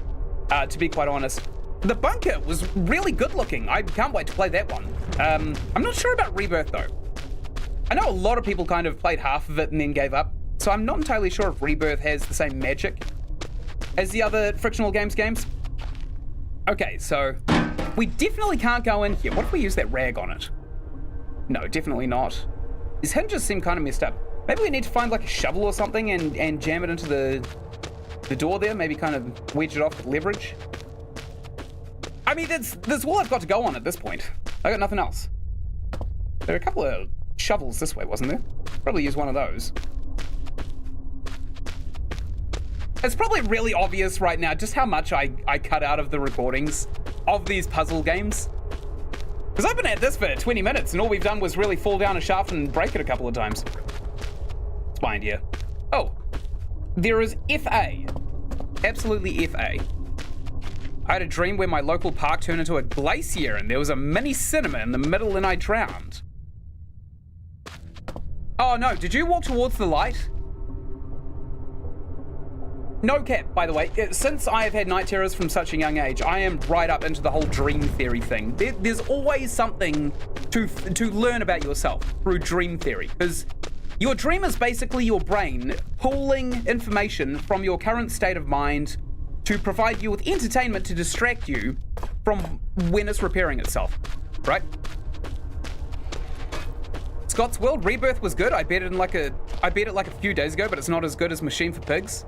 to be quite honest. The bunker was really good looking. I can't wait to play that one. I'm not sure about Rebirth though. I know a lot of people kind of played half of it and then gave up, so I'm not entirely sure if Rebirth has the same magic as the other Frictional Games games. Okay, so we definitely can't go in here. What if we use that rag on it? No, definitely not. These hinges seem kind of messed up. Maybe we need to find like a shovel or something and jam it into the door there. Maybe kind of wedge it off with leverage. I mean, that's all I've got to go on at this point. I got nothing else. There are a couple of shovels this way, wasn't there? Probably use one of those. It's probably really obvious right now just how much I cut out of the recordings of these puzzle games. Because I've been at this for 20 minutes and all we've done was really fall down a shaft and break it a couple of times. It's behind here. Oh, there is FA. Absolutely FA. I had a dream where my local park turned into a glacier and there was a mini cinema in the middle and I drowned. Oh no, did you walk towards the light? No cap, by the way. Since I have had night terrors from such a young age, I am right up into the whole dream theory thing. There's always something to learn about yourself through dream theory, because your dream is basically your brain pulling information from your current state of mind to provide you with entertainment to distract you from when it's repairing itself, right? Scott's World Rebirth was good. I beat it like a few days ago, but it's not as good as Machine for Pigs.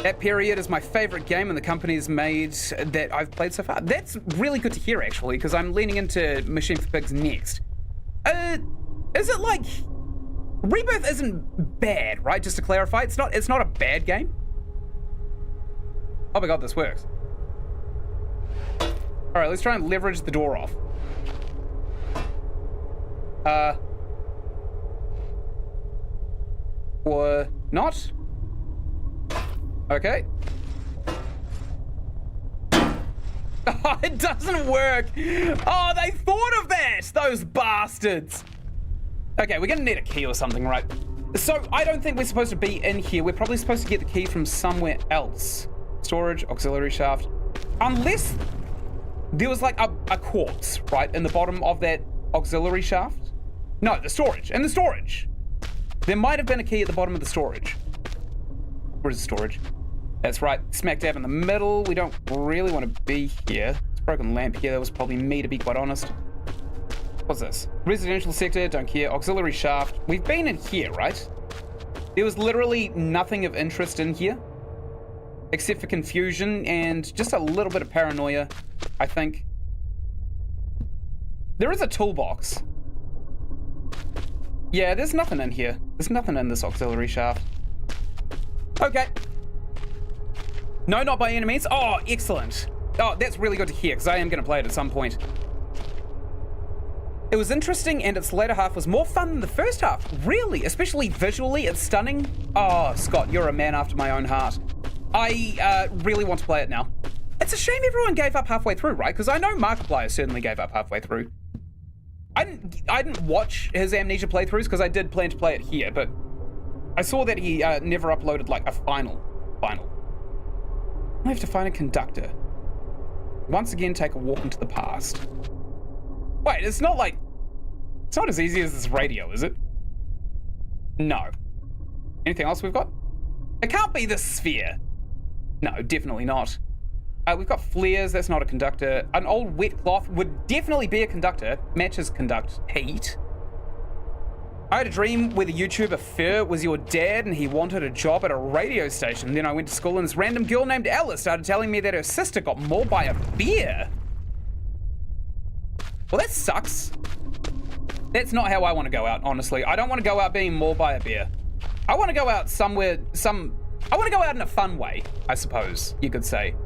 That period is my favorite game and the company's made that I've played so far. That's really good to hear, actually, because I'm leaning into Machine for Pigs next. Is it like... Rebirth isn't bad, right? Just to clarify, it's not a bad game. Oh my god, this works. Alright, let's try and leverage the door off. Or not? Okay. Oh, it doesn't work. Oh, they thought of that, those bastards. Okay, we're gonna need a key or something, right? So I don't think we're supposed to be in here. We're probably supposed to get the key from somewhere else. Storage, auxiliary shaft. Unless there was like a quartz, right, in the bottom of that auxiliary shaft. No, the storage, in the storage. There might have been a key at the bottom of the storage. Where is the storage? That's right, smack dab in the middle. We don't really want to be here. It's a broken lamp here. That was probably me, to be quite honest. What's this? Residential sector, don't care. Auxiliary shaft. We've been in here, right? There was literally nothing of interest in here, except for confusion and just a little bit of paranoia, I think. There is a toolbox. Yeah, there's nothing in here. There's nothing in this auxiliary shaft. Okay. No, not by any means. Oh, excellent. Oh, that's really good to hear, because I am going to play it at some point. It was interesting, and its later half was more fun than the first half. Really? Especially visually, it's stunning. Oh, Scott, you're a man after my own heart. I really want to play it now. It's a shame everyone gave up halfway through, right? Because I know Markiplier certainly gave up halfway through. I didn't watch his Amnesia playthroughs, because I did plan to play it here, but I saw that he never uploaded, like, a final. I have to find a conductor. Once again, take a walk into the past. Wait, it's not as easy as this radio, is it? No. Anything else we've got? It can't be the sphere. No, definitely not. We've got flares, that's not a conductor. An old wet cloth would definitely be a conductor. Matches conduct heat. I had a dream where the YouTuber Fur was your dad and he wanted a job at a radio station. Then I went to school and this random girl named Alice started telling me that her sister got mauled by a bear. Well, that sucks. That's not how I want to go out, honestly. I don't want to go out being mauled by a bear. I want to go out somewhere, I want to go out in a fun way, I suppose you could say.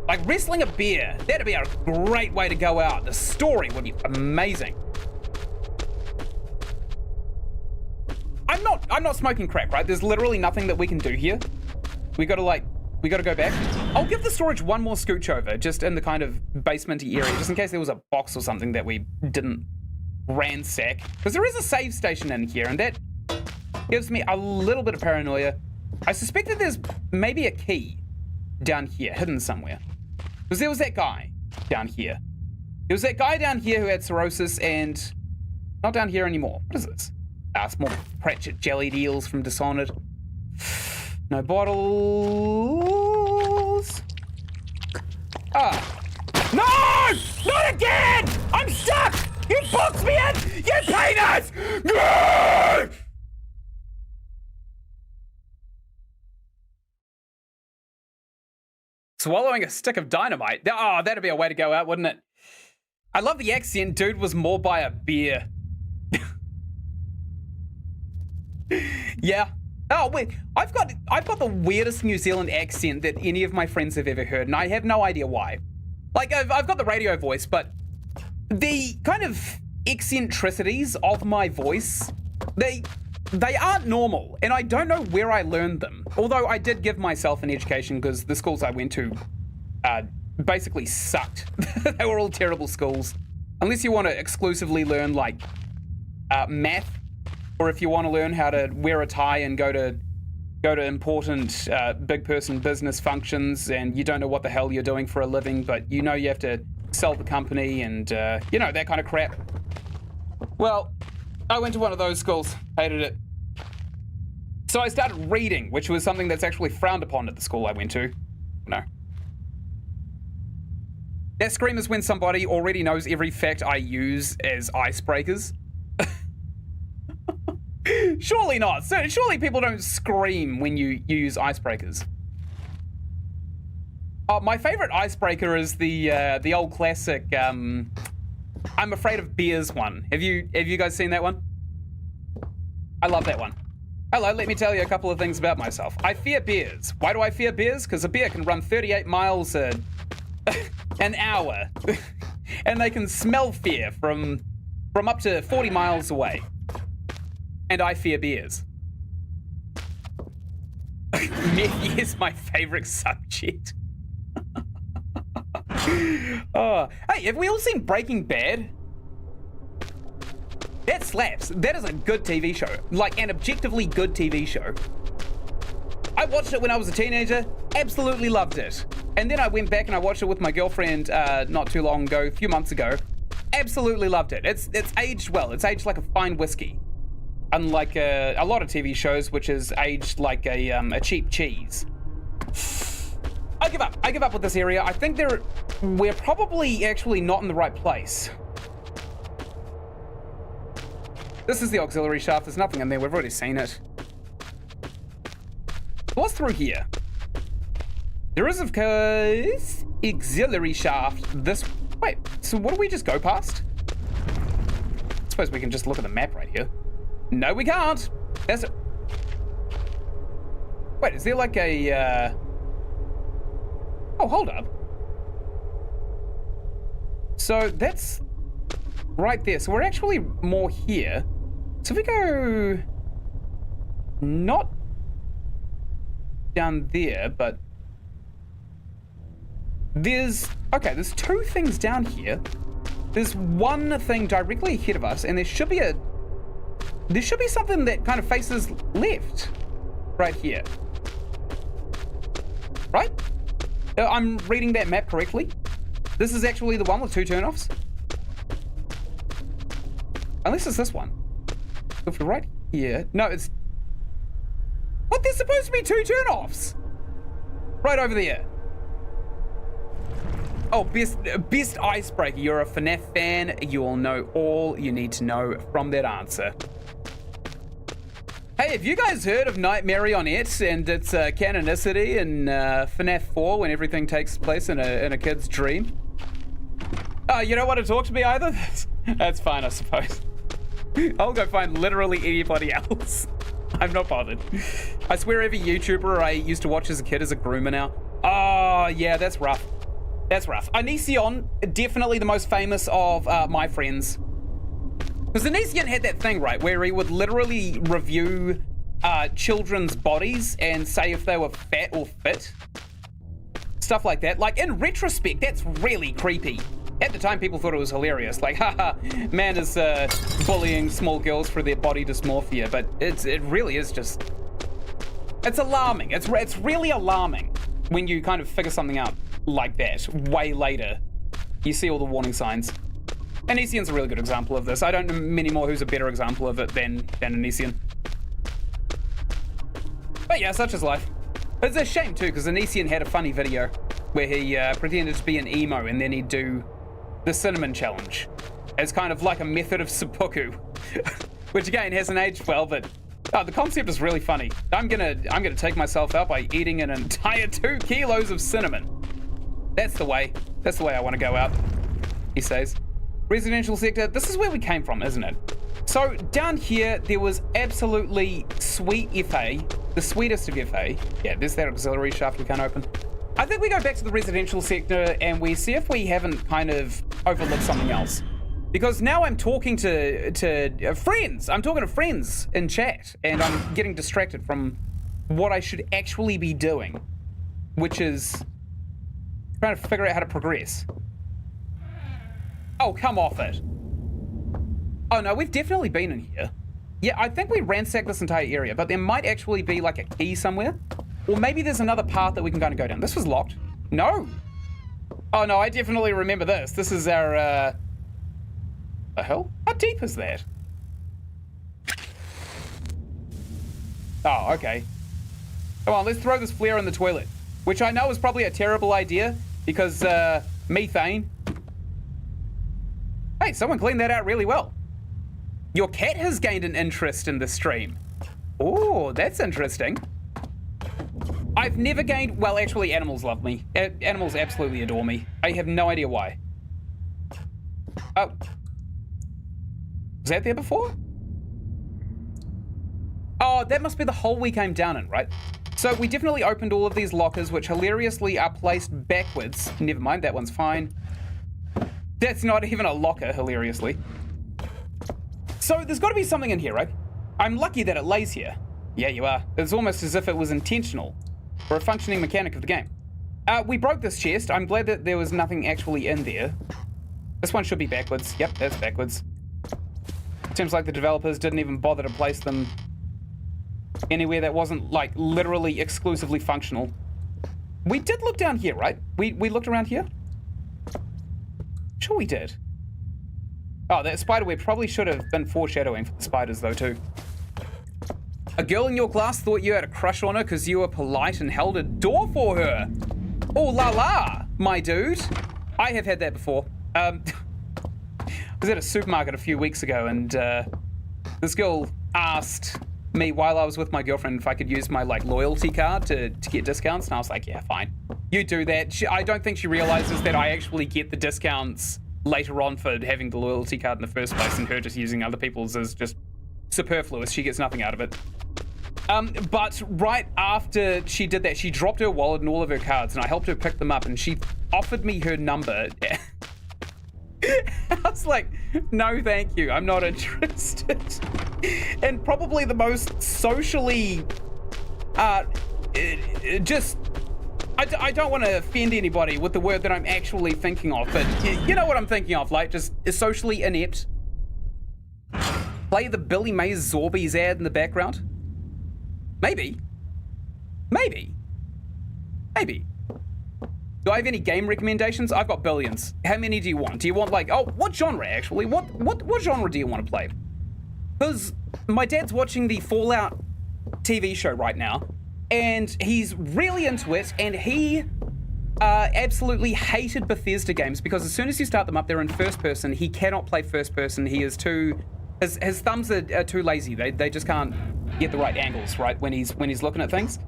Like wrestling a bear, that'd be a great way to go out. The story would be amazing. I'm not smoking crack, right? There's literally nothing that we can do here. We gotta go back. I'll give the storage one more scooch over, just in the kind of basementy area, just in case there was a box or something that we didn't ransack. Because there is a save station in here, and that gives me a little bit of paranoia. I suspect that there's maybe a key down here, hidden somewhere. Because there was that guy down here. There was that guy down here who had cirrhosis and not down here anymore. What is this? Small Pratchett jellied eels from Dishonored. No bottles. No! Not again! I'm stuck! You boxed me in! You penis! Swallowing a stick of dynamite. Oh, that'd be a way to go out, wouldn't it? I love the accent. Dude was mauled by a bear. Yeah. Oh, wait. I've got the weirdest New Zealand accent that any of my friends have ever heard, and I have no idea why. Like, I've got the radio voice, but the kind of eccentricities of my voice, they aren't normal, and I don't know where I learned them. Although I did give myself an education because the schools I went to basically sucked. They were all terrible schools. Unless you want to exclusively learn like math, or if you want to learn how to wear a tie and go to important big person business functions, and you don't know what the hell you're doing for a living, but you know you have to sell the company and you know, that kind of crap. Well, I went to one of those schools, hated it. So I started reading, which was something that's actually frowned upon at the school I went to. No. That scream is when somebody already knows every fact I use as icebreakers. Surely not. So, surely people don't scream when you use icebreakers. Oh, my favorite icebreaker is the old classic I'm afraid of bears one. Have you guys seen that one? I love that one. Hello, let me tell you a couple of things about myself. I fear bears. Why do I fear bears? Because a bear can run 38 miles an hour. And they can smell fear from up to 40 miles away. And I fear bears. Meth is my favorite subject. Oh, hey, have we all seen Breaking Bad? That slaps. That is a good TV show. Like, an objectively good TV show. I watched it when I was a teenager. Absolutely loved it. And then I went back and I watched it with my girlfriend not too long ago, a few months ago. Absolutely loved it. It's aged well. It's aged like a fine whiskey. Unlike a lot of TV shows, which is aged like a cheap cheese. I give up. I give up with this area. I think we're probably actually not in the right place. This is the auxiliary shaft. There's nothing in there. We've already seen it. What's through here? There is, of course, auxiliary shaft. Wait, so what do we just go past? I suppose we can just look at the map right here. No, we can't. Wait, is there like a, Oh, hold up. So that's right there. So we're actually more here. So if we go not down there, but there's two things down here. There's one thing directly ahead of us, and there should be something that kind of faces left right here. Right? I'm reading that map correctly. This is actually the one with two turnoffs. Unless it's this one. If we're right here. No, it's... What? There's supposed to be two turnoffs! Right over there. Oh, best icebreaker. You're a FNAF fan. You'll know all you need to know from that answer. Hey, have you guys heard of Nightmare on It and its canonicity in FNAF 4 when everything takes place in a kid's dream? Oh, you don't want to talk to me either? That's fine, I suppose. I'll go find literally anybody else. I'm not bothered. I swear every YouTuber I used to watch as a kid is a groomer now. Oh, yeah, that's rough. That's rough. Onision, definitely the most famous of my friends. Because Onision had that thing, right, where he would literally review children's bodies and say if they were fat or fit. Stuff like that. Like, in retrospect, that's really creepy. At the time, people thought it was hilarious. Like, haha, man is bullying small girls for their body dysmorphia. But it really is just... It's alarming. It's really alarming when you kind of figure something out like that way later. You see all the warning signs. And Onision's a really good example of this. I don't know many more who's a better example of it than Onision. But yeah, such is life. It's a shame too, because Onision had a funny video where he pretended to be an emo and then he'd do the cinnamon challenge as kind of like a method of seppuku, which again hasn't aged well, but the concept is really funny. I'm gonna take myself out by eating an entire 2 kilos of cinnamon. That's the way I want to go out, he says. Residential sector, this is where we came from, isn't it? So down here, there was absolutely sweet FA, the sweetest of FA. Yeah, there's that auxiliary shaft we can't open. I think we go back to the residential sector and we see if we haven't kind of overlooked something else. Because now I'm talking to friends. I'm talking to friends in chat, and I'm getting distracted from what I should actually be doing, which is trying to figure out how to progress. Oh, come off it. Oh no, we've definitely been in here. Yeah, I think we ransacked this entire area, but there might actually be like a key somewhere. Or maybe there's another path that we can kind of go down. This was locked. No. Oh no, I definitely remember this. This is our, the hell? How deep is that? Oh, okay. Come on, let's throw this flare in the toilet. Which I know is probably a terrible idea, because, methane. Hey, someone cleaned that out really well. Your cat has gained an interest in the stream. Oh, that's interesting. I've never gained... Well, actually, animals love me. Animals absolutely adore me. I have no idea why. Oh. Was that there before? Oh, that must be the hole we came down in, right? So we definitely opened all of these lockers, which hilariously are placed backwards. Never mind, that one's fine. That's not even a locker, hilariously. So there's got to be something in here, right? I'm lucky that it lays here. Yeah, you are. It's almost as if it was intentional, or a functioning mechanic of the game. We broke this chest. I'm glad that there was nothing actually in there. This one should be backwards. Yep, that's backwards. Seems like the developers didn't even bother to place them anywhere that wasn't, like, literally exclusively functional. We did look down here, right? We looked around here? Sure we did. Oh, that spiderweb probably should have been foreshadowing for the spiders, though, too. A girl in your class thought you had a crush on her because you were polite and held a door for her. Oh, la la, my dude. I have had that before. I was at a supermarket a few weeks ago, and this girl asked me while I was with my girlfriend if I could use my, like, loyalty card to get discounts, and I was like, yeah, fine. You do that. I don't think she realizes that I actually get the discounts later on for having the loyalty card in the first place, and her just using other people's is just superfluous. She gets nothing out of it. But right after she did that, she dropped her wallet and all of her cards, and I helped her pick them up, and she offered me her number. I was like, no, thank you. I'm not interested. And probably the most socially, just... I don't want to offend anybody with the word that I'm actually thinking of, but you know what I'm thinking of, like, just socially inept. Play the Billy Mays Zorbies ad in the background? Maybe. Maybe. Maybe. Do I have any game recommendations? I've got billions. How many do you want? Do you want, like, oh, what genre, actually? What genre do you want to play? Because my dad's watching the Fallout TV show right now, and he's really into it, and he absolutely hated Bethesda games because as soon as you start them up, they're in first person. He cannot play first person. He is too... His thumbs are too lazy. They just can't get the right angles, right, when he's looking at things.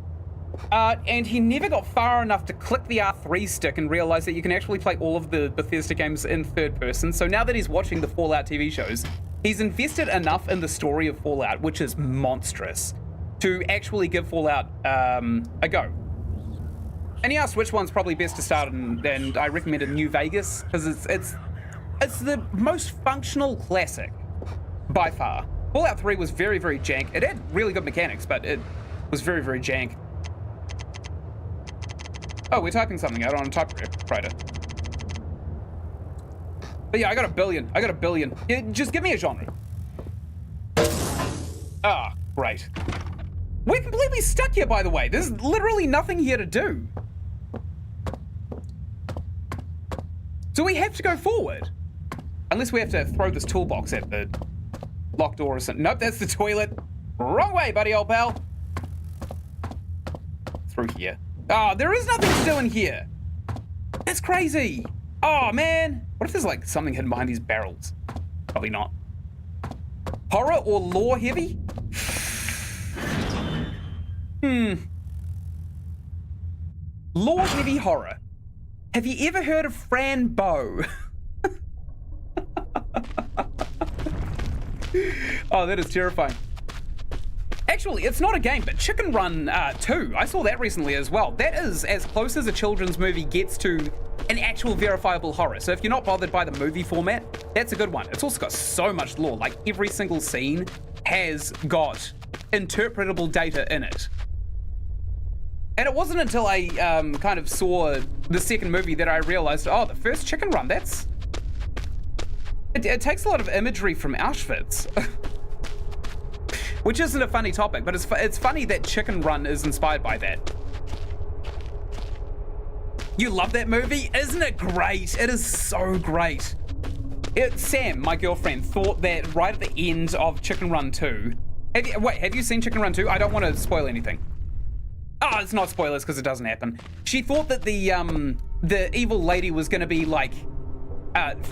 And he never got far enough to click the R3 stick and realize that you can actually play all of the Bethesda games in third person. So now that he's watching the Fallout TV shows, he's invested enough in the story of Fallout, which is monstrous, to actually give Fallout a go. And he asked which one's probably best to start, and I recommended New Vegas because it's the most functional classic by far. Fallout 3 was very, very jank. It had really good mechanics, but it was very, very jank. Oh, we're typing something out on a typewriter. But yeah, I got a billion. Yeah, just give me a genre. Ah, great. We're completely stuck here, by the way. There's literally nothing here to do. So we have to go forward. Unless we have to throw this toolbox at the locked door or something. Nope, that's the toilet. Wrong way, buddy, old pal. Through here. Oh, there is nothing to do in here. That's crazy. Oh, man. What if there's, like, something hidden behind these barrels? Probably not. Horror or lore heavy? Lore heavy horror. Have you ever heard of Fran Bow? Oh, that is terrifying. Actually, it's not a game, but Chicken Run 2, I saw that recently as well. That is as close as a children's movie gets to an actual verifiable horror. So if you're not bothered by the movie format, That's a good one. It's also got so much lore. Like, every single scene has got interpretable data in it. And it wasn't until I kind of saw the second movie that I realized, oh, the first chicken run, that's... It takes a lot of imagery from Auschwitz. Which isn't a funny topic, but it's funny that Chicken Run is inspired by that. You love that movie? Isn't it great? It is so great. Sam, my girlfriend, thought that right at the end of Chicken Run 2... Have you seen Chicken Run 2? I don't want to spoil anything. Oh, it's not spoilers because it doesn't happen. She thought that the evil lady was going to be like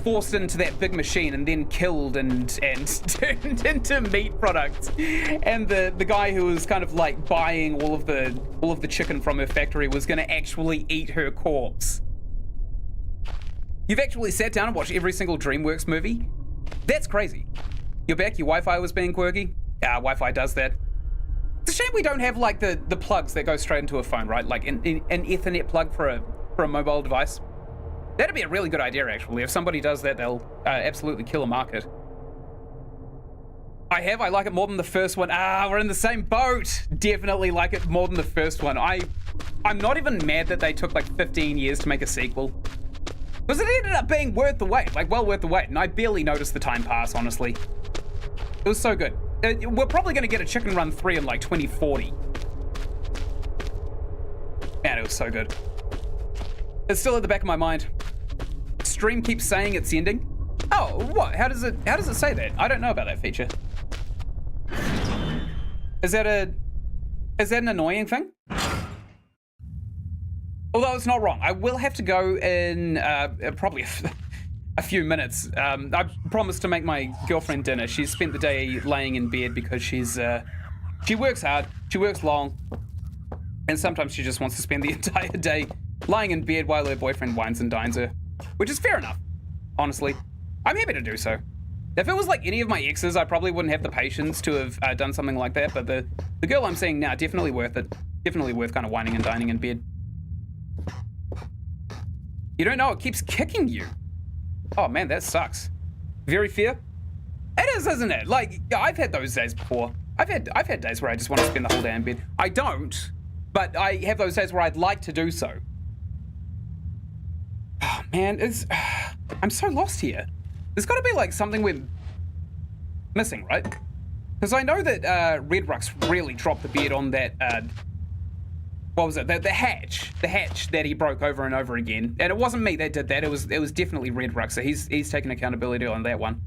forced into that big machine and then killed and turned into meat products. And the guy who was kind of like buying all of the chicken from her factory was going to actually eat her corpse. You've actually sat down and watched every single DreamWorks movie? That's crazy. You're back, your Wi-Fi was being quirky? Yeah, Wi-Fi does that. It's a shame we don't have like the plugs that go straight into a phone, right? Like an Ethernet plug for a mobile device. That'd be a really good idea, actually. If somebody does that, they'll absolutely kill a market. I like it more than the first one. We're in the same boat. Definitely like it more than the first one. I'm not even mad that they took like 15 years to make a sequel. Because it ended up being worth the wait, like well worth the wait. And I barely noticed the time pass, honestly. It was so good. We're probably going to get a Chicken Run 3 in like 2040. Man, it was so good. It's still at the back of my mind. Stream keeps saying it's ending. Oh, what? How does it say that? I don't know about that feature. Is that an annoying thing? Although it's not wrong. I will have to go in probably a few minutes. I promised to make my girlfriend dinner. She's spent the day laying in bed because she works hard, she works long, and sometimes she just wants to spend the entire day lying in bed while her boyfriend wines and dines her, which is fair enough, honestly. I'm happy to do so. If it was like any of my exes, I probably wouldn't have the patience to have done something like that, but the girl I'm seeing now, definitely worth it. Definitely worth kind of whining and dining in bed. You don't know, it keeps kicking you. Oh man, that sucks. Very fair. It is, isn't it? Like, I've had those days before. I've had days where I just want to spend the whole day in bed. I don't, but I have those days where I'd like to do so. Oh man, I'm so lost here. There's got to be like something we're missing, right? Because I know that Redrux really dropped the beard on that. What was it? The hatch that he broke over and over again. And it wasn't me that did that. It was definitely Redrux. So he's taken accountability on that one.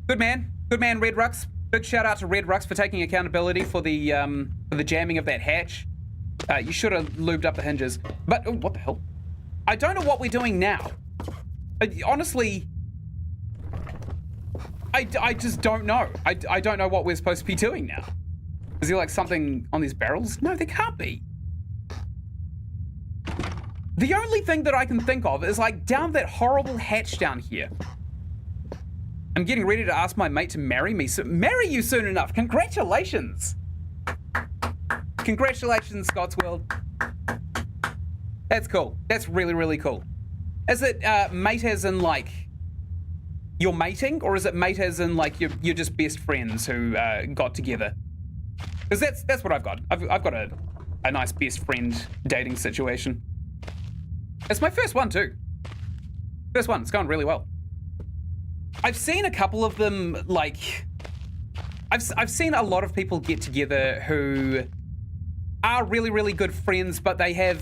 Good man, Redrux. Big shout out to Redrux for taking accountability for the jamming of that hatch. You should have lubed up the hinges. But what the hell? I don't know what we're doing now. Honestly, I just don't know. I don't know what we're supposed to be doing now. Is there like something on these barrels? No, there can't be. The only thing that I can think of is like down that horrible hatch down here. I'm getting ready to ask my mate to marry me. So marry you soon enough. Congratulations. Congratulations, Scott's World. That's cool. That's really, really cool. Is it mate as in like you're mating, or is it mate as in like you're just best friends who got together? Because that's what I've got. I've got a nice best friend dating situation. It's my first one too. First one. It's going really well. I've seen a couple of them, like I've seen a lot of people get together who are really, really good friends, but they have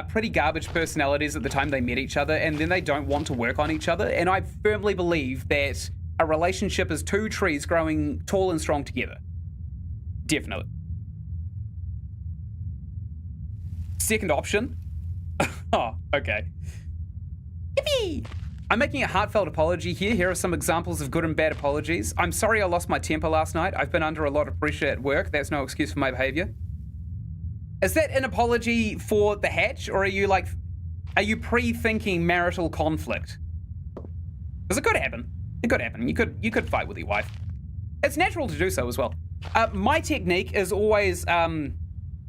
pretty garbage personalities at the time they met each other, and then they don't want to work on each other. And I firmly believe that a relationship is two trees growing tall and strong together. Definitely. Second option. Oh, okay. Yippee! I'm making a heartfelt apology here. Here are some examples of good and bad apologies. I'm sorry I lost my temper last night. I've been under a lot of pressure at work. That's no excuse for my behavior. Is that an apology for the hatch, or are you pre-thinking marital conflict? Because it could happen. It could happen. You could fight with your wife. It's natural to do so as well. My technique is always, I'm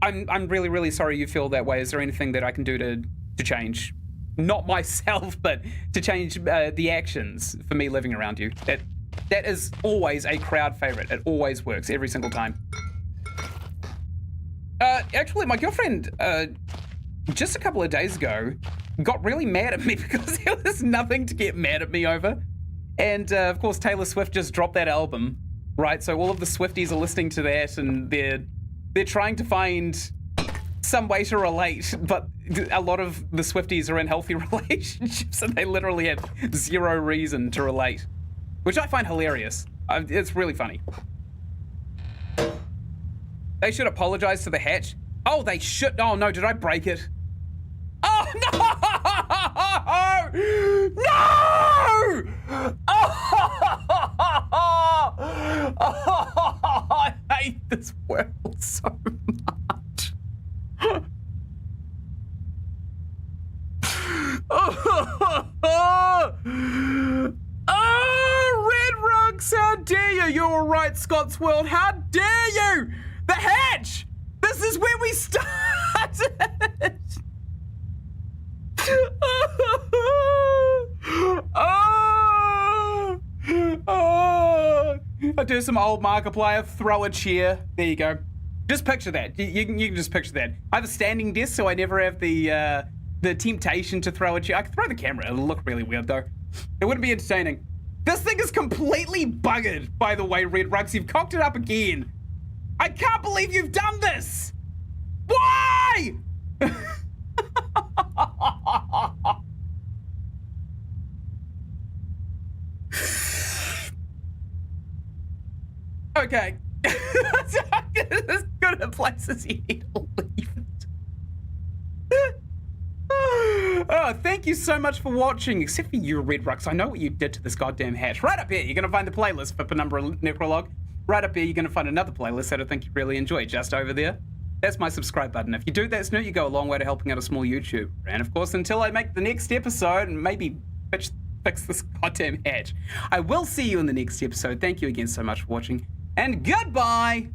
really, really sorry you feel that way. Is there anything that I can do to change not myself, but to change the actions for me living around you. That is always a crowd favorite. It always works every single time. Actually, my girlfriend, just a couple of days ago, got really mad at me because there was nothing to get mad at me over. And, of course, Taylor Swift just dropped that album, right? So all of the Swifties are listening to that, and they're trying to find some way to relate, but a lot of the Swifties are in healthy relationships, and they literally have zero reason to relate, which I find hilarious. It's really funny. They should apologize to the hatch. Oh, they should. Oh, no, did I break it? Oh, no! No! Oh, I hate this world so much. Oh, Red Rugs, how dare you? You're right, Scott's World. How dare you? The hatch! This is where we started! I do some old Markiplier, throw a chair. There you go. Just picture that. You can just picture that. I have a standing desk, so I never have the temptation to throw a chair. I could throw the camera. It'll look really weird, though. It wouldn't be entertaining. This thing is completely buggered, by the way, Red Rugs. You've cocked it up again. I can't believe you've done this! Why? Okay. As good a place as you need to leave it. Oh, thank you so much for watching, except for you, Red Rucks. I know what you did to this goddamn hatch. Right up here, you're going to find the playlist for Penumbra Necrologue. Right up here, you're going to find another playlist that I think you really enjoy, just over there. That's my subscribe button. If you do that, Snoot, you go a long way to helping out a small YouTuber. And of course, until I make the next episode and maybe fix this goddamn hatch, I will see you in the next episode. Thank you again so much for watching, and goodbye!